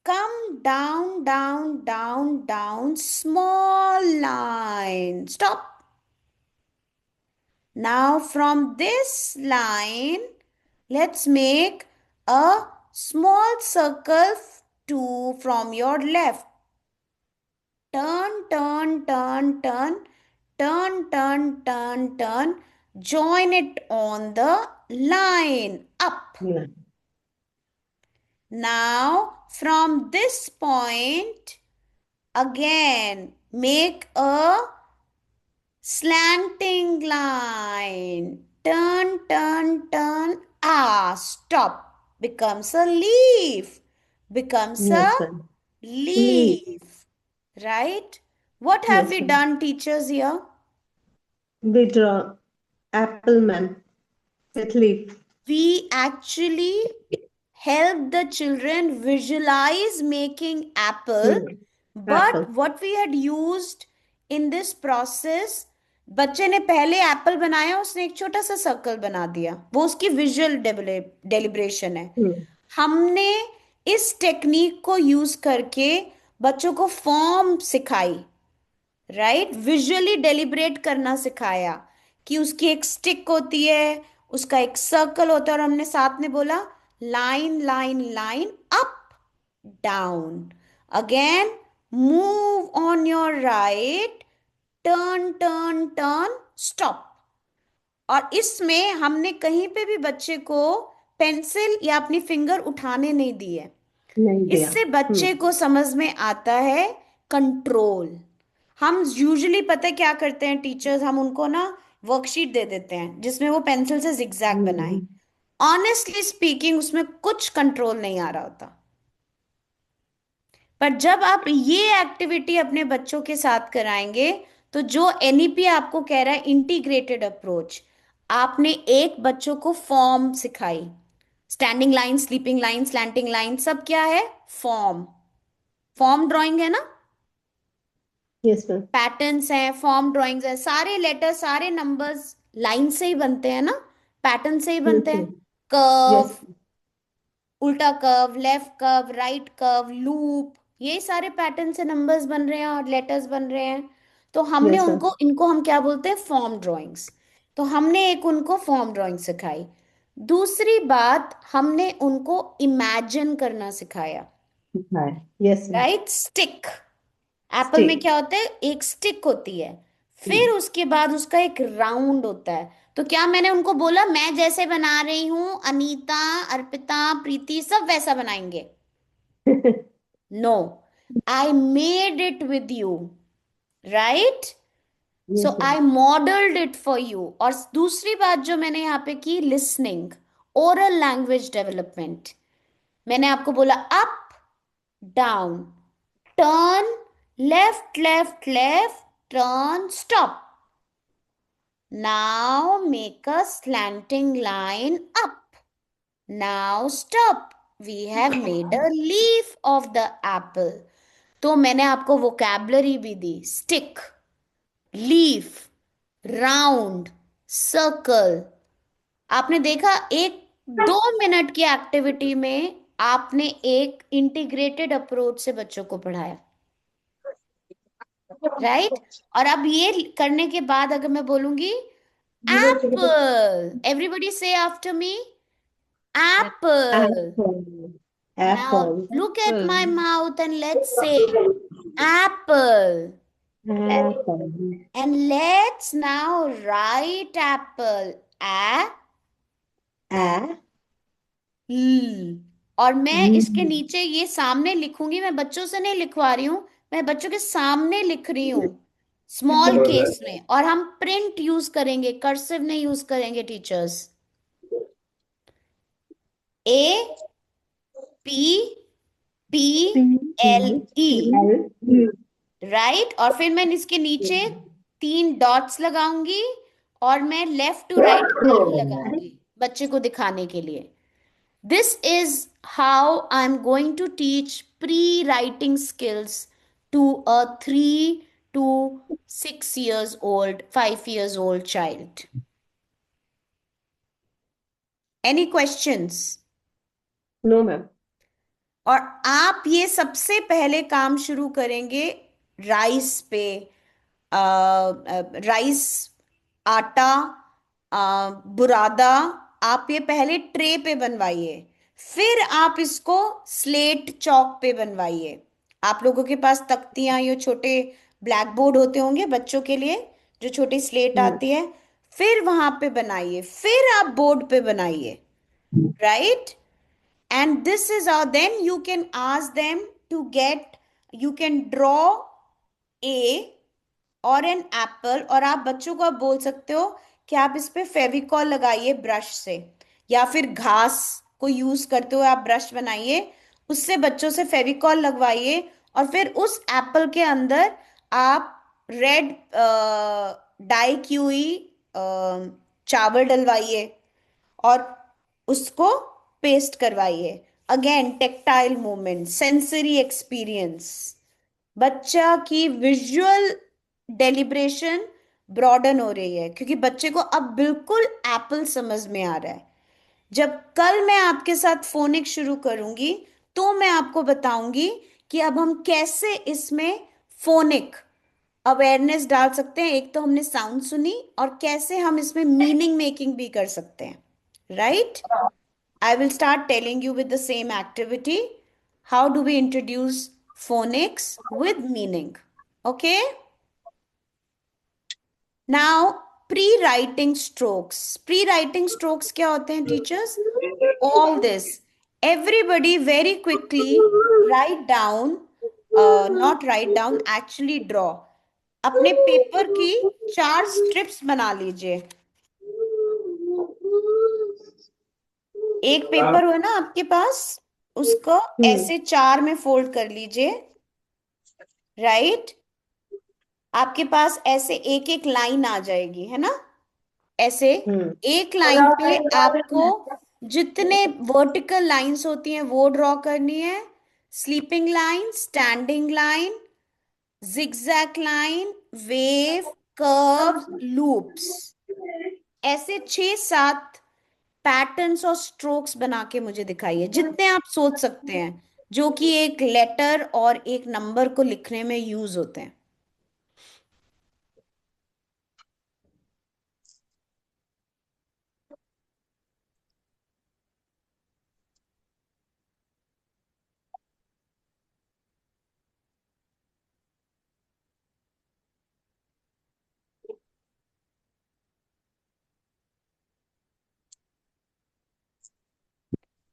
Come down, down, down, down. Small line. Stop. Now from this line, let's make a small circle from your left. Turn, turn, turn, turn, turn, turn, turn, turn. Join it on the line up. Yeah. Now, from this point, again, make a slanting line. Turn, turn, turn. Stop. Becomes a leaf. Becomes Yes, a ma'am. leaf. Right? What have Yes, we ma'am. done, teachers, here? We draw apple, ma'am, with leaf. We actually help the children visualize making apple, but Apple. what we had used in this process, बच्चे ने पहले Apple बनाया, उसने एक छोटा सा circle बना दिया, वो उसकी विजुअल डेलिब्रेशन है. हमने इस टेक्निक को यूज करके बच्चों को फॉर्म सिखाई, राइट? विजुअली डेलिब्रेट करना सिखाया कि उसकी एक स्टिक होती है, उसका एक सर्कल होता है, और हमने साथ में बोला line line line up down. Again move on your right, turn turn turn, stop. और इसमें हमने कहीं पे भी बच्चे को पेंसिल या अपनी फिंगर उठाने नहीं दी है. नहीं दिया. इससे बच्चे को समझ में आता है कंट्रोल. हम यूजुअली पता है क्या करते हैं टीचर्स, हम उनको ना वर्कशीट दे देते हैं जिसमें वो पेंसिल से जिगजैग बनाएं. ऑनेस्टली स्पीकिंग उसमें कुछ कंट्रोल नहीं आ रहा होता. पर जब आप ये एक्टिविटी अपने बच्चों के साथ कराएंगे, तो जो एनईपी आपको कह रहा है इंटीग्रेटेड अप्रोच, आपने एक बच्चों को फॉर्म सिखाई. Standing line, sleeping line, slanting line, सब क्या है? फॉर्म ड्राइंग है ना. Yes, ma'am. पैटर्न्स हैं, फॉर्म ड्राइंग्स है, सारे लेटर सारे नंबर्स लाइन से ही बनते हैं ना. पैटर्न से ही बनते हैं। yes, कर्व, yes, उल्टा curve, left curve, right curve, loop, ये सारे पैटर्न से नंबर्स बन रहे हैं और लेटर्स बन रहे हैं। तो हमने yes, ma'am. उनको, इनको हम क्या बोलते हैं, फॉर्म ड्राइंग्स। तो हमने एक उनको फॉर्म ड्राइंग सिखाई। दूसरी बात, हमने उनको इमेजिन करना सिखाया। Hi. Yes, ma'am. Right, stick, Apple में Stick. क्या होता है, एक स्टिक होती है, फिर Hmm. उसके बाद उसका एक राउंड होता है। तो क्या मैंने उनको बोला मैं जैसे बना रही हूं, अनीता, अर्पिता, प्रीति सब वैसा बनाएंगे? No, I made it with you, right? So Yes, I ma'am. Modelled it for you. और दूसरी बात जो मैंने यहाँ पे की, लिसनिंग, ओरल लैंग्वेज डेवलपमेंट। मैंने आपको बोला up, down, turn, left, left, left, turn, stop. Now make a slanting line up. Now stop. We have made a leaf of the apple. तो मैंने आपको vocabulary भी दी, stick, leaf, round, circle। आपने देखा, एक 2 मिनट की एक्टिविटी में आपने एक इंटीग्रेटेड अप्रोच से बच्चों को पढ़ाया, राइट? और अब ये करने के बाद अगर मैं बोलूंगी एप्पल, एवरीबody से after me, Apple. Apple. Now Apple. Look at Apple. My mouth and let's say Apple, Apple. And let's now right Apple, A A. ल। और मैं इसके Mm. नीचे ये सामने लिखूंगी, मैं बच्चों से नहीं लिखवा रही हूं, मैं बच्चों के सामने लिख रही हूं, स्मॉल केस में। और हम प्रिंट यूज करेंगे, कर्सिव नहीं यूज करेंगे teachers. A P P P. L E, L. E. Right? और फिर मैं इसके नीचे 3 डॉट्स लगाऊंगी और मैं लेफ्ट टू राइट एरो लगाऊंगी बच्चे को दिखाने के लिए। This is how I'm going to teach pre-writing skills to a 3 to 6 years old, 5 years old child. Any questions? No, ma'am. और आप ये सबसे पहले काम शुरू करेंगे राइस पे, राइस, आटा, बुरादा। आप ये पहले ट्रे पे बनवाइए, फिर आप इसको स्लेट चौक पे बनवाइए। आप लोगों के पास तख्तियां, ये छोटे ब्लैक बोर्ड होते होंगे बच्चों के लिए, जो छोटी स्लेट Hmm. आती है, फिर वहां पे बनाइए, फिर आप बोर्ड पे बनाइए, right? And this is how then you can ask them to get, you can draw a और एन एप्पल, और आप बच्चों को आप बोल सकते हो कि आप इस पे फेविकॉल लगाइए ब्रश से, या फिर घास को यूज करते हुए आप ब्रश बनाइए, उससे बच्चों से फेविकॉल लगवाइए, और फिर उस एप्पल के अंदर आप रेड डाई की हुई चावल डलवाइए और उसको पेस्ट करवाइए। Again tactile movement, sensory experience, बच्चा की विजुअल डेलिब्रेशन ब्रॉडन हो रही है, क्योंकि बच्चे को अब बिल्कुल एप्पल समझ में आ रहा है। जब कल मैं आपके साथ फोनिक शुरू करूंगी तो मैं आपको बताऊंगी कि अब हम कैसे इसमें फोनिक अवेयरनेस डाल सकते हैं। एक तो हमने साउंड सुनी, और कैसे हम इसमें मीनिंग मेकिंग भी कर सकते हैं, right? I will start telling you with the same activity. How do we introduce phonics with meaning? Okay? Now, pre-writing strokes. Pre-writing strokes क्या होते हैं teachers? All this. Everybody very quickly write down, not write down, actually draw. अपने paper की 4 strips बना लीजिए। एक paper हो ना आपके पास, उसको Hmm. ऐसे 4 में फोल्ड कर लीजिए, राइट? आपके पास ऐसे एक एक लाइन आ जाएगी, है ना? ऐसे Hmm. एक लाइन पे आपको जितने वर्टिकल लाइंस होती हैं वो ड्रॉ करनी है। Sleeping line, standing line, zigzag line, wave, curve, loops, ऐसे 6-7 पैटर्न्स और स्ट्रोक्स बना के मुझे दिखाइए, जितने आप सोच सकते हैं, जो कि एक लेटर और एक नंबर को लिखने में यूज होते हैं।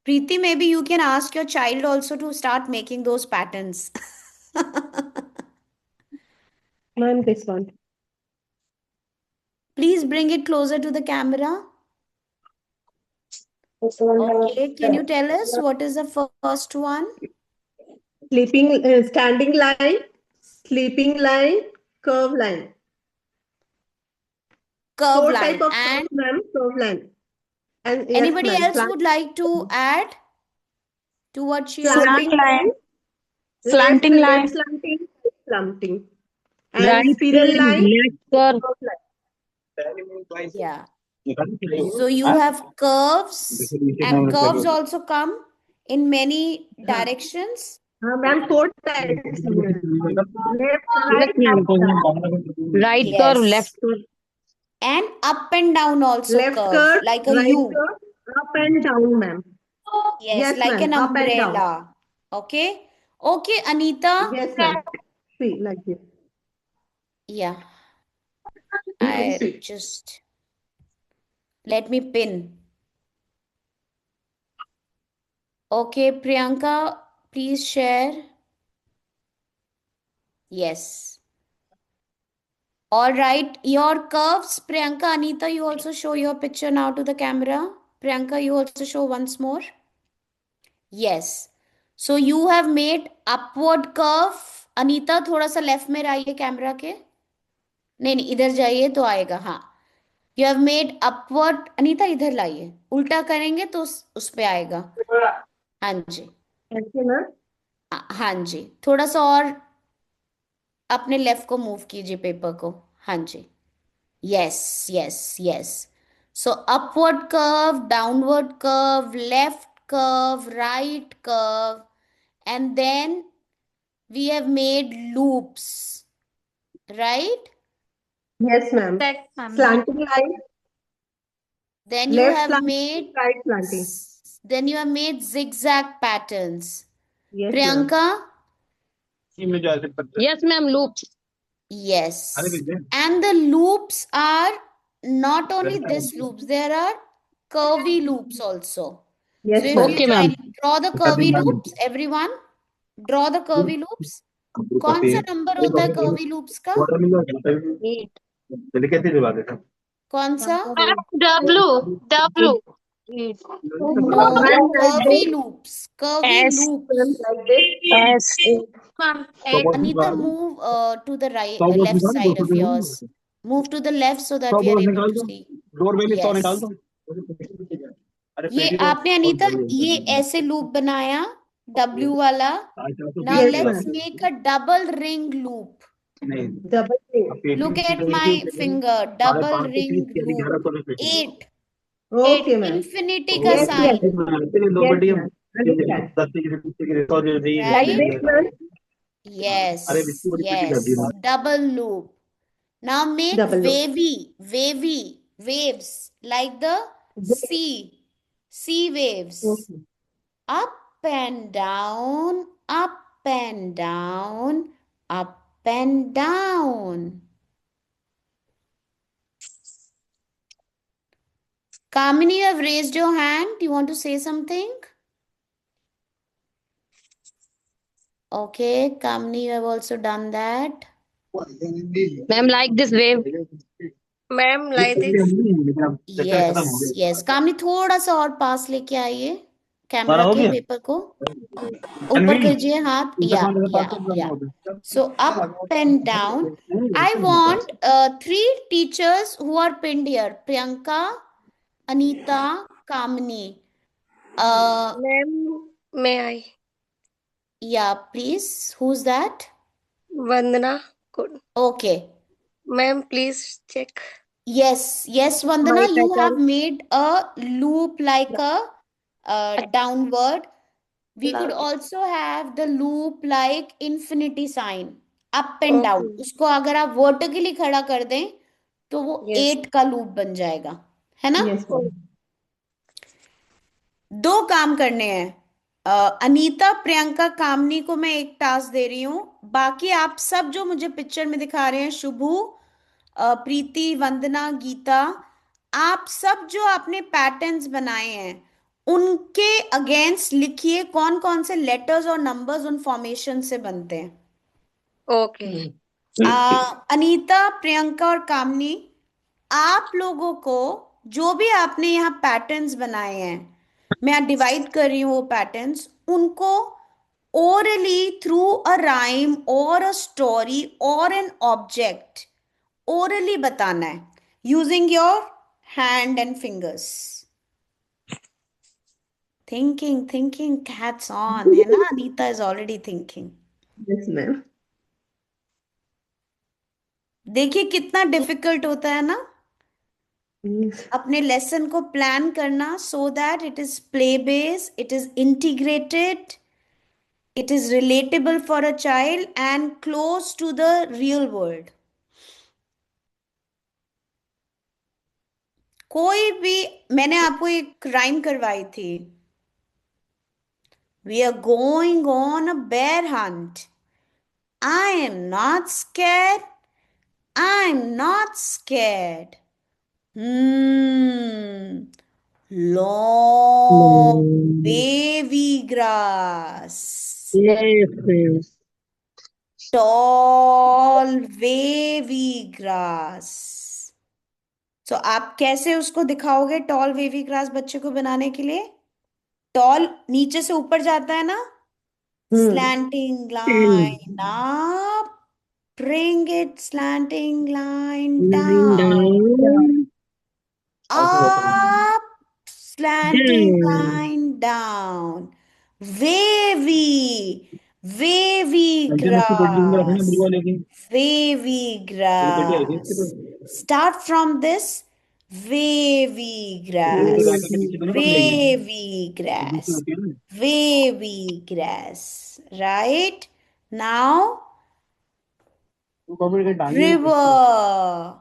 Preeti, maybe you can ask your child also to start making those patterns. Ma'am, this one. Please bring it closer to the camera. Okay, can you tell us what is the first one? Standing line, sleeping line, curve line. Curve Four line. type of And curve, ma'am, curve line. And yes, anybody ma'am, else would like to add to what she has slanting said? line, Slanting left line. slanting, right slanting, and Right spiral curve, line, left curve. curve line. Yeah. So you have curves, and curves also come in many directions. Ma'am, four types. Left, Yes, right, ma'am. up, Right curve, left Yes. curve. And up and down also left curve, curve, like a right U. curve, up and down, ma'am. Yes, Yes, like an ma'am, up and down. umbrella. Okay. Okay, Anita. Yes, ma'am. See, like this. Yeah. I just let me pin. Okay, Priyanka, please share. Yes. All right. Your curves, Priyanka, Anita, you also show your picture now to the camera. Priyanka, you also show once more. Yes. So you have made upward curve. Anita, थोड़ा सा left में आइए camera के. नहीं नहीं, इधर जाइए तो आएगा. हाँ. You have made upward. Anita इधर लाइए. उल्टा करेंगे तो उस पे आएगा. हाँ जी. ऐसे ना. हाँ जी. थोड़ा सा और अपने लेफ्ट को मूव कीजिए पेपर को. हाँ जी. Yes, yes, yes. So upward curve, downward curve, left curve, right curve, and then we have made loops, right? Yes, ma'am. Slanting line, Then you left have slanting, made right slanting. then you have made zigzag patterns. Yes, ma'am. Priyanka? Yes, ma'am. Loops. Yes. And the loops are not only this loops, there are curvy loops also. Yes, So if ma'am. you Okay, ma'am. draw the curvy loops, everyone, draw the curvy loops. कौन सा number होता है curvy loops का? कौन सा? W. No, curvy loops. Curvy S. loops. Like this. S. Anita, move to the right, left side of yours. Move to the left so that we are able to see. Yes. ये आपने अनीता ये ऐसे loop बनाया W वाला. Now Yes, let's ma'am. make a double ring loop. Double thing. Look at my finger. Double ring loop. 8. Okay, ma'am. Infinity का Yes, sign. yes. Yes, ma'am. Understand. Like Right? this, ma'am. Yes. Yes. Double loop. Now make Double loop. wavy waves like the sea waves. Okay. Up and down, up and down, up and down. Kamini, you have raised your hand. You want to say something? Okay, Kamini, you have also done that. Ma'am, like this wave. Ma'am like this. Yes, yes. Kamini, थोड़ा सा और पास लेके आइए camera के paper को. ऊपर कीजिए हाथ. Yeah. So up and down. I want 3 teachers who are pinned here. Priyanka, Anita, Kamini. Ma'am may I? Yeah, please. Who's that? Vandana. Good. Okay. Ma'am please check. Yes, yes, Vandana, you have made a loop like a downward. We could also have the loop like infinity sign, up and down. Okay. उसको अगर आप vertically खड़ा कर दें तो वो Yes. 8 का loop बन जाएगा, है ना? Yes, ma'am. दो काम करने हैं। अनीता, प्रियंका, कामनी को मैं एक टास्क दे रही हूँ। बाकी आप सब जो मुझे पिक्चर में दिखा रहे हैं, शुभू, प्रीति, वंदना, गीता, आप सब जो आपने पैटर्न्स बनाए हैं उनके अगेंस्ट लिखिए कौन कौन से लेटर्स और नंबर्स उन फॉर्मेशन से बनते हैं। Okay. अनीता, प्रियंका और कामनी, आप लोगों को जो भी आपने यहाँ पैटर्न्स बनाए हैं, मैं डिवाइड कर रही हूँ वो पैटर्न्स, उनको orally through a rhyme or a story or an object orally बताना है using your hand and fingers. Thinking, cats on, है ना? Anita is already thinking. Yes, ma'am. देखिए कितना डिफिकल्ट होता है ना Yes. अपने लेसन को प्लान करना, so that it is play based, it is integrated, it is relatable for a child and close to the real world. कोई भी, मैंने आपको एक राइम करवाई थी, We are going on a bear hunt. I am not scared. I'm not scared. Long wavy grass. Yes. Tall wavy grass. So आप कैसे उसको दिखाओगे टॉल वेवी ग्रास बच्चे को बनाने के लिए? टॉल नीचे से ऊपर जाता है ना, slanting line up, bring it slanting line down, up, slanting line down, wavy grass, wavy grass. Start from this wavy grass, wavy grass, wavy grass. Right? Now, river,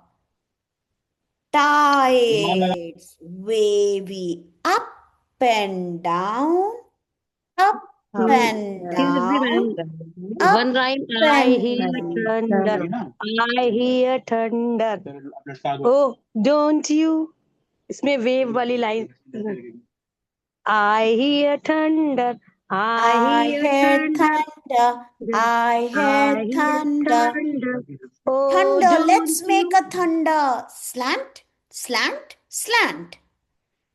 tides, wavy, up and down, up and down, up One rhyme. I and hear down. thunder. I hear thunder. Oh, don't you? इसमें wave वाली line. I hear thunder. I hear thunder. I hear I hear thunder. thunder. Oh, Thunder. don't Let's make you? a thunder. Slant, slant, slant.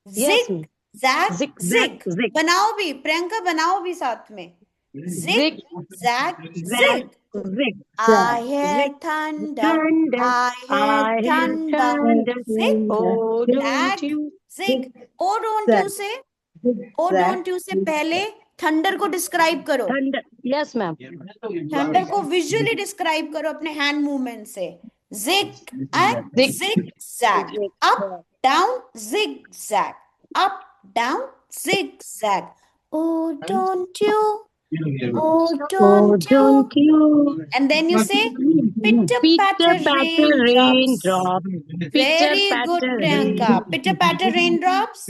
Yes, Zig, zag, zig, zig. zag, zig. बनाओ भी, प्रियंका बनाओ भी साथ में. Zig, zag, Zag, zig. zig. I hear Zig, thunder. thunder. I hear I hear thunder. thunder. Zig, Oh, don't zag, you? zig. Oh, don't you say? Oh, don't you say? पहले thunder को describe करो. Thunder. Yes, ma'am. Thunder को visually describe करो अपने hand movement से. Zig and Zig. zig zag. Up, down, zig zag. Up, down, zig zag. Oh, don't you? Oh, Oh, don't you? don't you? And then you say, pitter patter Pitter patter raindrops. raindrop. Very Pitter good, patter Priyanka. Pitter patter raindrops.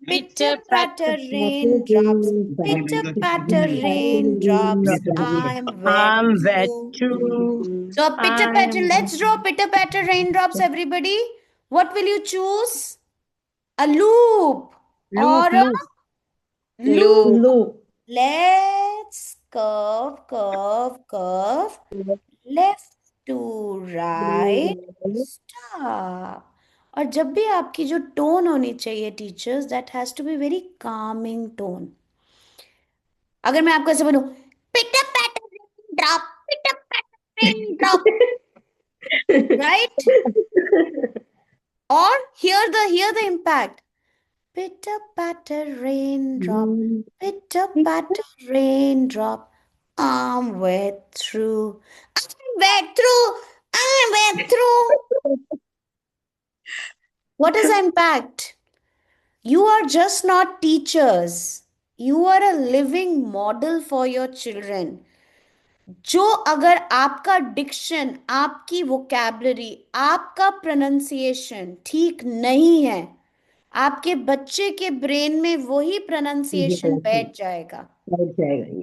Pitter patter raindrops. Pitter patter raindrops. I'm wet I'm wet through. too. So pitter patter. I'm Let's draw pitter patter raindrops, everybody. What will you choose? A loop or loop, a loop. loop? Loop. Let's curve, curve, curve. Left to right. Stop. और जब भी आपकी जो tone होनी चाहिए teachers, that has to be very calming tone. अगर मैं आपको ऐसे बोलूं, pitter patter drop, pitter patter rain drop, right? Or hear the impact. Pitter patter raindrop, pitter patter raindrop. I'm wet through. I'm wet through. I'm wet through. What is the impact? You are just not teachers. You are a living model for your children. जो अगर आपका Dickson, आपकी vocabulary, आपका pronunciation ठीक नहीं है, आपके बच्चे के ब्रेन में वही प्रोनंसिएशन बैठ जाएगा।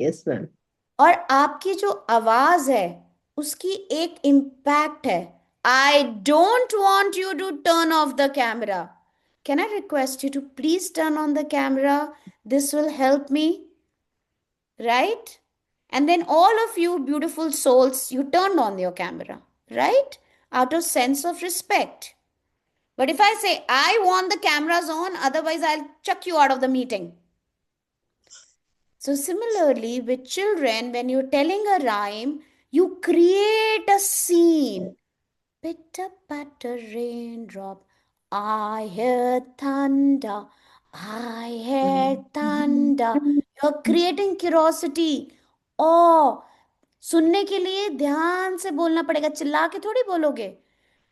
Yes ma'am. और आपकी जो आवाज है उसकी एक इम्पैक्ट है। I don't want you to turn off the camera. Can I request you to please turn on the camera? This will help me, right? And then all of you beautiful souls, you turned on your camera, right? Out of sense of respect. But if I say, I want the cameras on, otherwise I'll chuck you out of the meeting. So similarly with children, when you're telling a rhyme, you create a scene. Pitter patter raindrop, I hear thunder, I hear thunder. You're creating curiosity. ओ, सुनने के लिए ध्यान से बोलना पड़ेगा, चिल्ला के थोड़ी बोलोगे।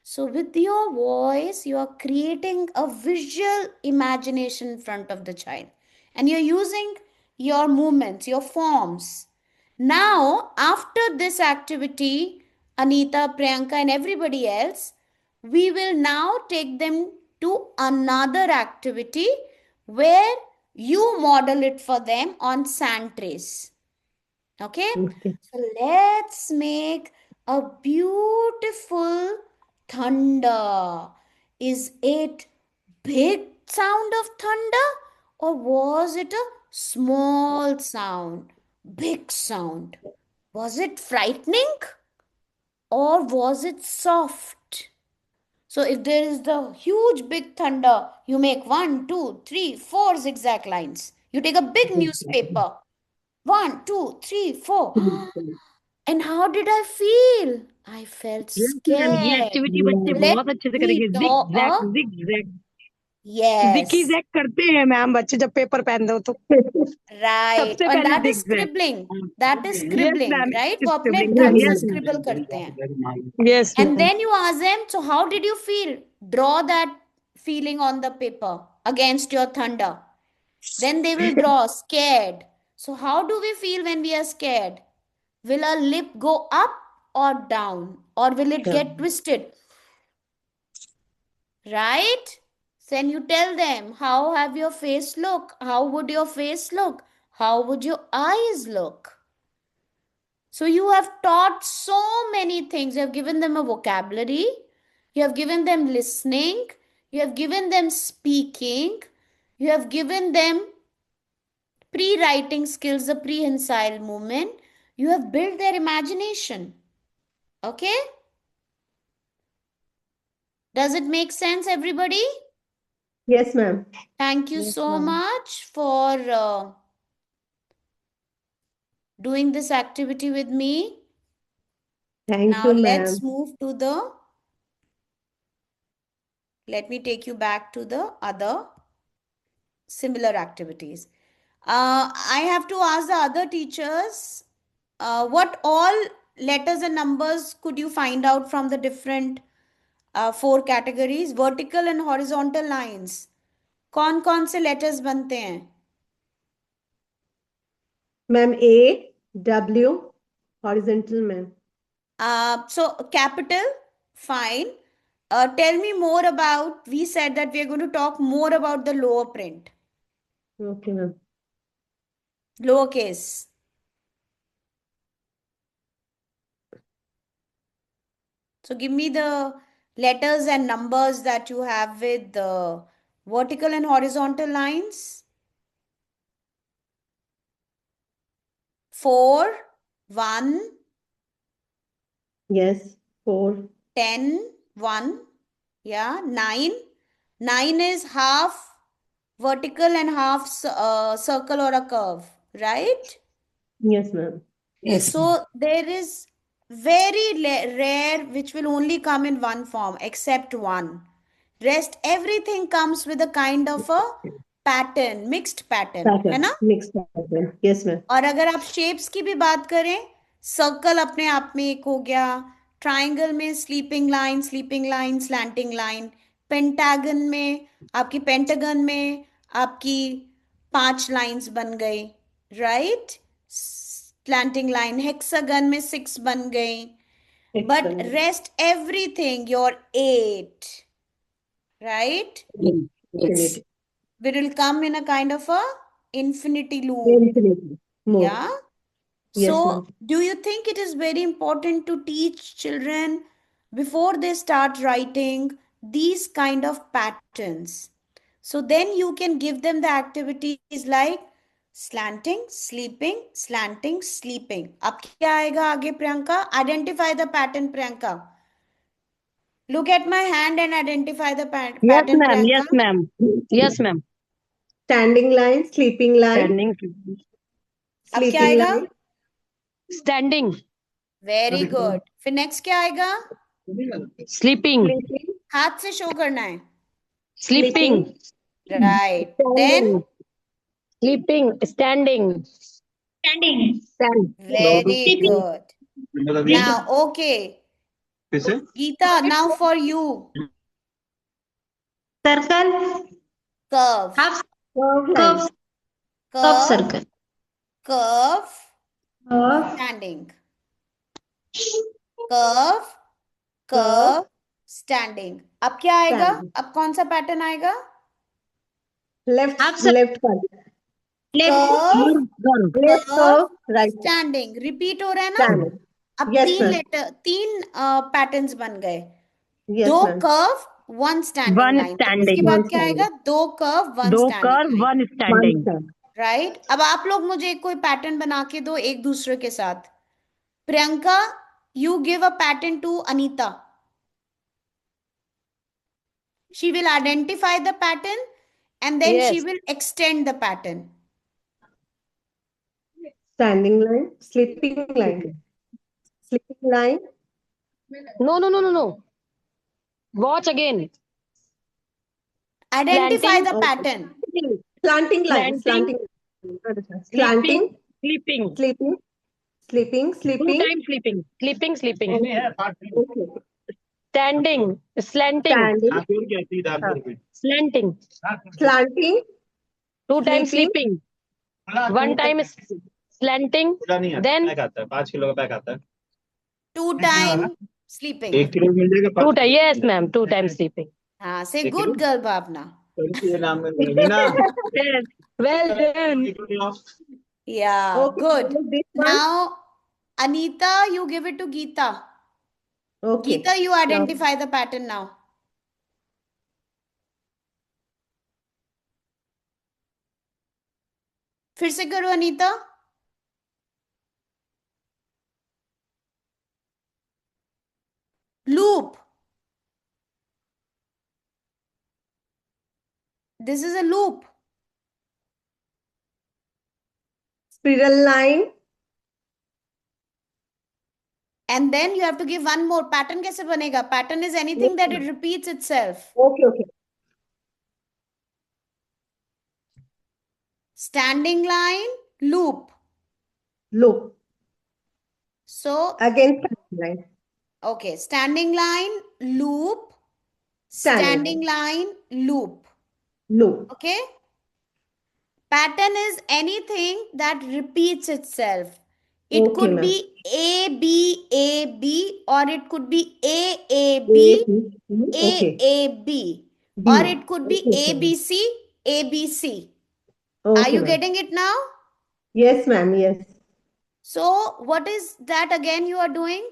So with your voice, you are creating a visual imagination in front of the child. And you're using your movements, your forms. Now, after this activity, Anita, Priyanka, and everybody else, we will now take them to another activity where you model it for them on sand trays. Okay? So let's make a beautiful thunder. Is it big sound of thunder or was it a small sound? Big sound. Was it frightening or was it soft? So if there is the huge big thunder, you make 1, 2, 3, 4 zigzag lines. You take a big newspaper. 1, 2, 3, 4. And how did I feel? I felt ये scared. Activity बच्चे Let बहुत अच्छे से me करेंगे। draw a zig yes, zag करते हैं ma'am बच्चे जब पेपर पहन दो तो। right. सबसे And पहले that is zigzag. scribbling. That is Yes, scribbling, ma'am. right? It's वो अपने scribbling. ढंग से Yes, scribble करते हैं. yes, And ma'am. then you ask them, so how did you feel? Draw that feeling on the paper against your thunder. Then they will draw scared. So how do we feel when we are scared? Will our lip go up or down? Or will it get twisted? Right? Then you tell them, how have your face look? How would your face look? How would your eyes look? So you have taught so many things. You have given them a vocabulary. You have given them listening. You have given them speaking. You have given them pre-writing skills, the prehensile movement. You have built their imagination. Okay? Does it make sense, everybody? Yes, ma'am. Thank you so much for doing this activity with me. Thank Now you, let's ma'am. move to the, let me take you back to the other similar activities. I have to ask the other teachers, what all letters and numbers could you find out from the different 4 categories? Vertical and horizontal lines. कौन से letters बनते हैं? Ma'am, A, W, horizontal, ma'am. So capital, fine. Tell me more about, we said that we are going to talk more about the lower print. Okay, ma'am. Lowercase. So give me the letters and numbers that you have with the vertical and horizontal lines. 4, 1, Yes, 4. 10, 1. Yeah, 9. 9 is half vertical and half circle or a curve, right? Yes, ma'am. So there is very rare which will only come in one form except one. Rest everything comes with a kind of a pattern, mixed pattern, है Pattern. ना? Mixed pattern. Yes, ma'am. और अगर आप shapes की भी बात करें, circle अपने आप में एक हो गया, ट्राइंगल में sleeping line, slanting line, pentagon में, आपकी पेंटागन में आपकी 5 लाइंस बन गई, राइट? Slanting line. हेक्सागन में 6 बन गई, but Excellent. rest everything your 8, right? Infinity. We will come in a kind of a infinity loop. Infinity. More. Yeah. Yes, So, ma'am. do you think it is very important to teach children before they start writing these kind of patterns? So then you can give them the activities like slanting, sleeping, slanting, sleeping. अब क्या आएगा आगे Priyanka? Identify the pattern, Priyanka. Look at my hand and identify the Yes, pattern, ma'am. Priyanka. Yes, ma'am. Yes, ma'am. Standing line, sleeping line, Standing. अब क्या sleeping आएगा? line, Standing. Very good. फिर next क्या आएगा? Sleeping. sleeping, हाथ से show करना है. Sleeping. Right. Then Sleeping. Standing. Stand. very good. Now, okay. Geeta, now for you. Circle. Curve. Half curve line, curve. Curve Curve. circle. Curve. Curve. Standing. Curve. Curve. Standing. अब क्या आएगा? Standing. अब कौन सा pattern आएगा? left, Half circle. left curve, Left. Curve. left curve, right curve, Standing. Repeat हो रहा है ना? standing. अब Yes, तीन ma'am. लेटर, तीन पैटर्न्स बन गए. Yes, 2 ma'am. Curve, 1 standing One line. तो standing. उसके बाद One क्या आएगा? standing. 2 कर्व, 1 दो स्टैंडिंग कर line. One One standing. stand. Right. अब आप लोग मुझे कोई पैटर्न बना के दो एक दूसरे के साथ. Priyanka, you give a pattern to Anita. She will identify the pattern and then she Yes. will extend the pattern. Standing line, sleeping line, sleeping line, No. Watch again. Identify Slanting. the pattern. slanting line, Slanting. slanting, Sleeping. sleeping, sleeping, Two sleeping. times sleeping. Sleeping. Okay. Standing. Slanting. Standing, Slanting. slanting, Two times sleeping. sleeping. One time is slanting. Then 5 kilo का pack आता है. 2 times sleeping. 1 kilo मिल जाएगा. two times. Yes, ma'am. 2 times sleeping. हाँ, say good girl, Bhavna. ये नाम में नहीं ना. Yes. Well done. Yeah, Okay, good. this one. Now, Anita, you give it to Geeta. Okay. Geeta, you identify the pattern now. फिर से करो Anita. Loop. This is a loop. Spiral line, And then you have to give one more. Pattern कैसे बनेगा? Pattern is anything that it repeats itself. okay. Standing line, loop. Loop, So, again standing line, okay, standing line, loop, Standing standing line, loop. loop. Okay? Pattern is anything that repeats itself. It Okay, could ma'am. be A, B, A, B, or it could be A, B, Okay. A, B, B. or it could be Okay, A, ma'am. B, C, A, B, C. Okay, Are you ma'am. getting it now? Yes, ma'am. Yes. So, what is that again you are doing?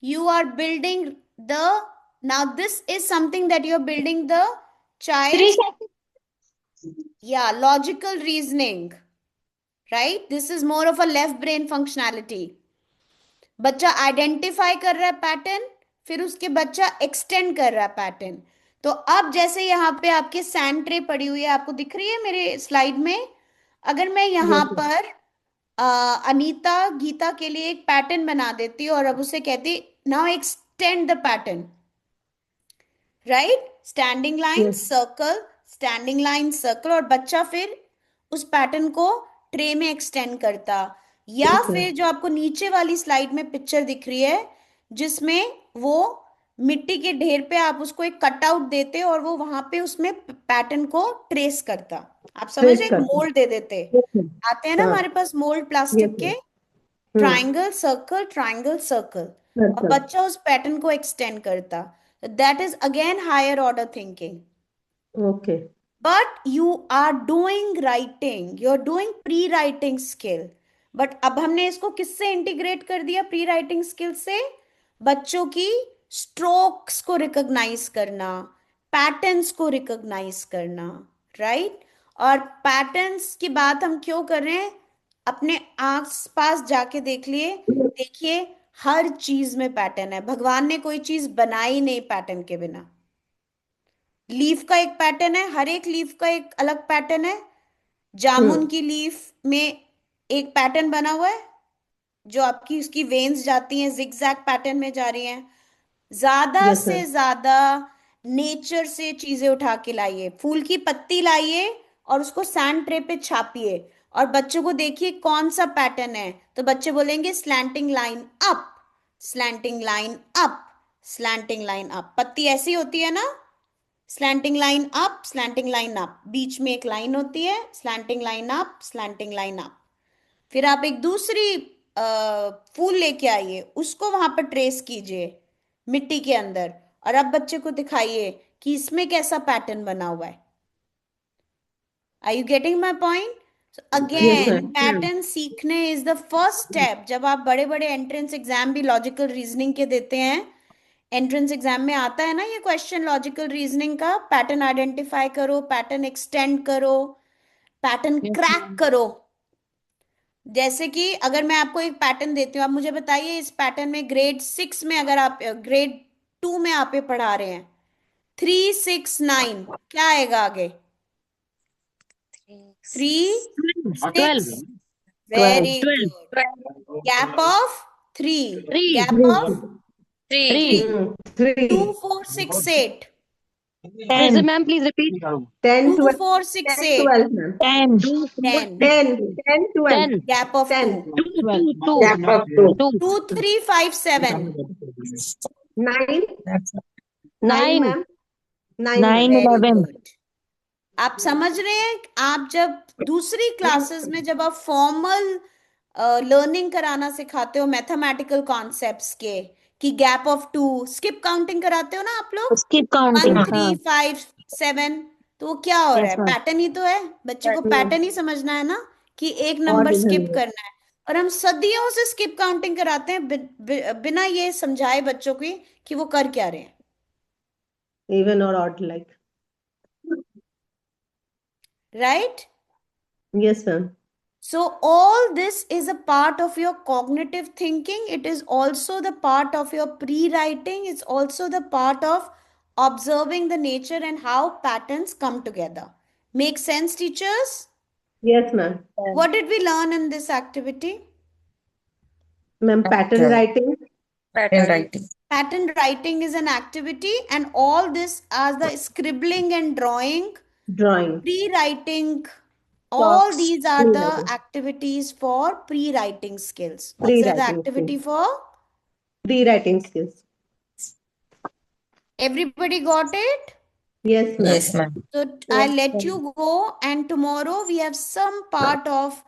You are building the, now this is something that you're building the child's, yeah, logical reasoning, right? This is more of a left brain functionality. बच्चा identify कर रहा है pattern, फिर उसके बच्चा extend कर रहा है पैटर्न. तो अब जैसे यहाँ पे आपके सैंड ट्रे पड़ी हुई है, आपको दिख रही है मेरे स्लाइड में. अगर मैं यहाँ Yes, पर अनीता गीता के लिए एक पैटर्न बना देती और अब उसे कहती now extend the pattern, right? Standing line, Yes. Circle, standing line, circle, और बच्चा फिर उस पैटर्न को ट्रे में एक्सटेंड करता. या Okay. फिर जो आपको नीचे वाली स्लाइड में पिक्चर दिख रही है जिसमें वो मिट्टी के ढेर पे आप उसको एक कटआउट देते और वो वहां पे उसमें पैटर्न को ट्रेस करता। आप समझ रहे, ट्रेस एक करता। मोल्ड दे देते। आते हैं ना हाँ हमारे पास मोल्ड यस प्लास्टिक के, ma'am. Triangle circle triangle circle, और सर्कल। बच्चा उस पैटर्न को एक्सटेंड करता। That is again higher order thinking. Okay. But you are doing writing, you're doing pre-writing skill. But अब हमने इसको किससे इंटीग्रेट कर दिया? प्री राइटिंग स्किल से बच्चों की स्ट्रोक्स को रिकॉग्नाइज करना, पैटर्न्स को रिकॉग्नाइज करना, राइट? और पैटर्न्स की बात हम क्यों कर रहे हैं? अपने आस पास जाके देखिए हर चीज में पैटर्न है। भगवान ने कोई चीज बनाई नहीं पैटर्न के बिना। लीफ का एक पैटर्न है, हर एक लीफ का एक अलग पैटर्न है। जामुन की लीफ में एक पैटर्न बना हुआ है, जो आपकी उसकी वेन्स जाती हैं जिगजैग पैटर्न में जा रही हैं। ज्यादा यस से मैम। ज्यादा नेचर से चीजें उठा के लाइए। फूल की पत्ती लाइए और उसको सैंड ट्रे पे छापिए और बच्चों को देखिए कौन सा पैटर्न है, तो बच्चे बोलेंगे slanting line up, slanting line up, slanting line up. पत्ती ऐसी होती है ना, slanting line up, slanting line up, बीच में एक लाइन होती है, slanting line up, slanting line up. फिर आप एक दूसरी फूल लेके आइए, उसको वहां पर ट्रेस कीजिए मिट्टी के अंदर, और अब बच्चे को दिखाइए कि इसमें कैसा पैटर्न बना हुआ है। Are you getting my point? Yes again ma'am. Pattern सीखने इज द फर्स्ट स्टेप। जब आप बड़े बड़े एंट्रेंस एग्जाम भी लॉजिकल रीजनिंग के देते हैं, एंट्रेंस एग्जाम में आता है ना ये क्वेश्चन लॉजिकल रीजनिंग का, पैटर्न आइडेंटिफाई करो, पैटर्न एक्सटेंड करो, पैटर्न क्रैक करो। जैसे कि अगर मैं आपको एक पैटर्न देती हूँ, आप मुझे बताइए इस पैटर्न में ग्रेड 6 में, अगर आप ग्रेड 2 में आप ये पढ़ा रहे हैं, 3 6 9 क्या आएगा आगे? 3 12 6, very 12 good. Gap of 3, 3 gap of 3. 3, 2 3 4 6 8, Please 10 ma'am, please repeat. 10 2 12 4 6 10 8, 12 ma'am. 10 10, 10 10 12 10 gap of 2, 2 2 gap of 2 2 2 3 5 7, 9 9 9 ma'am. 9 9 ma'am. Very 11 good. आप समझ रहे हैं? आप जब दूसरी क्लासेस में जब आप फॉर्मल लर्निंग कराना सिखाते हो मैथमेटिकल कॉन्सेप्ट्स के, कि गैप ऑफ 2, स्किप काउंटिंग कराते हो ना आप लोग, skip 1 counting 3 5 7, तो वो क्या हो रहा yes है? ma'am पैटर्न ही तो है। बच्चे को पैटर्न ही समझना है ना, कि एक नंबर और स्किप इधर करना है। और हम सदियों से स्किप काउंटिंग कराते हैं बिना ये समझाए बच्चों को कि वो कर क्या रहे हैं, even or odd like. Right? Yes ma'am. So all this is a part of your cognitive thinking. It is also the part of your pre-writing. It's also the part of observing the nature and how patterns come together. Make sense, teachers? Yes ma'am. What did we learn in this activity? Ma'am, pattern writing. Pattern writing. Pattern writing is an activity, and all this as the scribbling and drawing, Drawing. pre-writing, all Box. these are the Pre-writing. activities for pre-writing skills. These are the Pre-writing activity skills. for Pre-writing skills. everybody got it? Yes ma'am. Yes, ma'am. So I'll let you go, and tomorrow we have some part of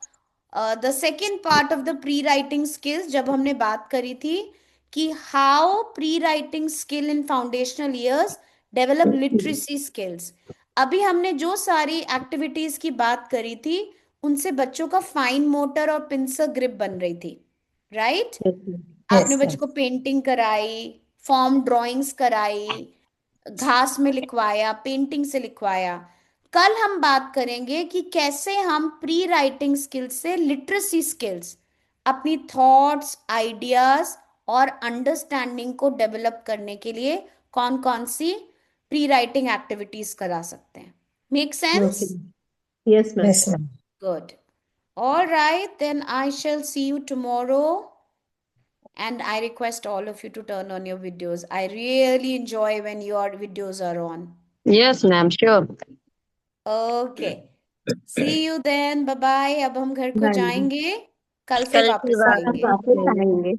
the second part of the pre-writing skills. जब हमने बात करी थी कि how pre-writing skill in foundational years develop literacy skills. अभी हमने जो सारी एक्टिविटीज की बात करी थी, उनसे बच्चों का फाइन मोटर और पिंसर ग्रिप बन रही थी, राइट? Yes ma'am. आपने Yes, बच्चों को पेंटिंग कराई, फॉर्म ड्राइंग्स कराई, घास में लिखवाया, पेंटिंग से लिखवाया। कल हम बात करेंगे कि कैसे हम प्री राइटिंग स्किल्स से लिटरेसी स्किल्स, अपनी थॉट्स, आइडियाज और अंडरस्टैंडिंग को डेवलप करने के लिए कौन कौन सी प्री राइटिंग एक्टिविटीज करा सकते हैं। Make sense? Okay. Yes ma'am. yes, ma'am. Good. All right, then I shall see you tomorrow. And I request all of you to turn on your videos. I really enjoy when your videos are on. yes ma'am sure Okay. See you then. Bye bye. अब हम घर को Bye. जाएंगे, कल से कल की वापस बात आएंगे। वापस आएंगे।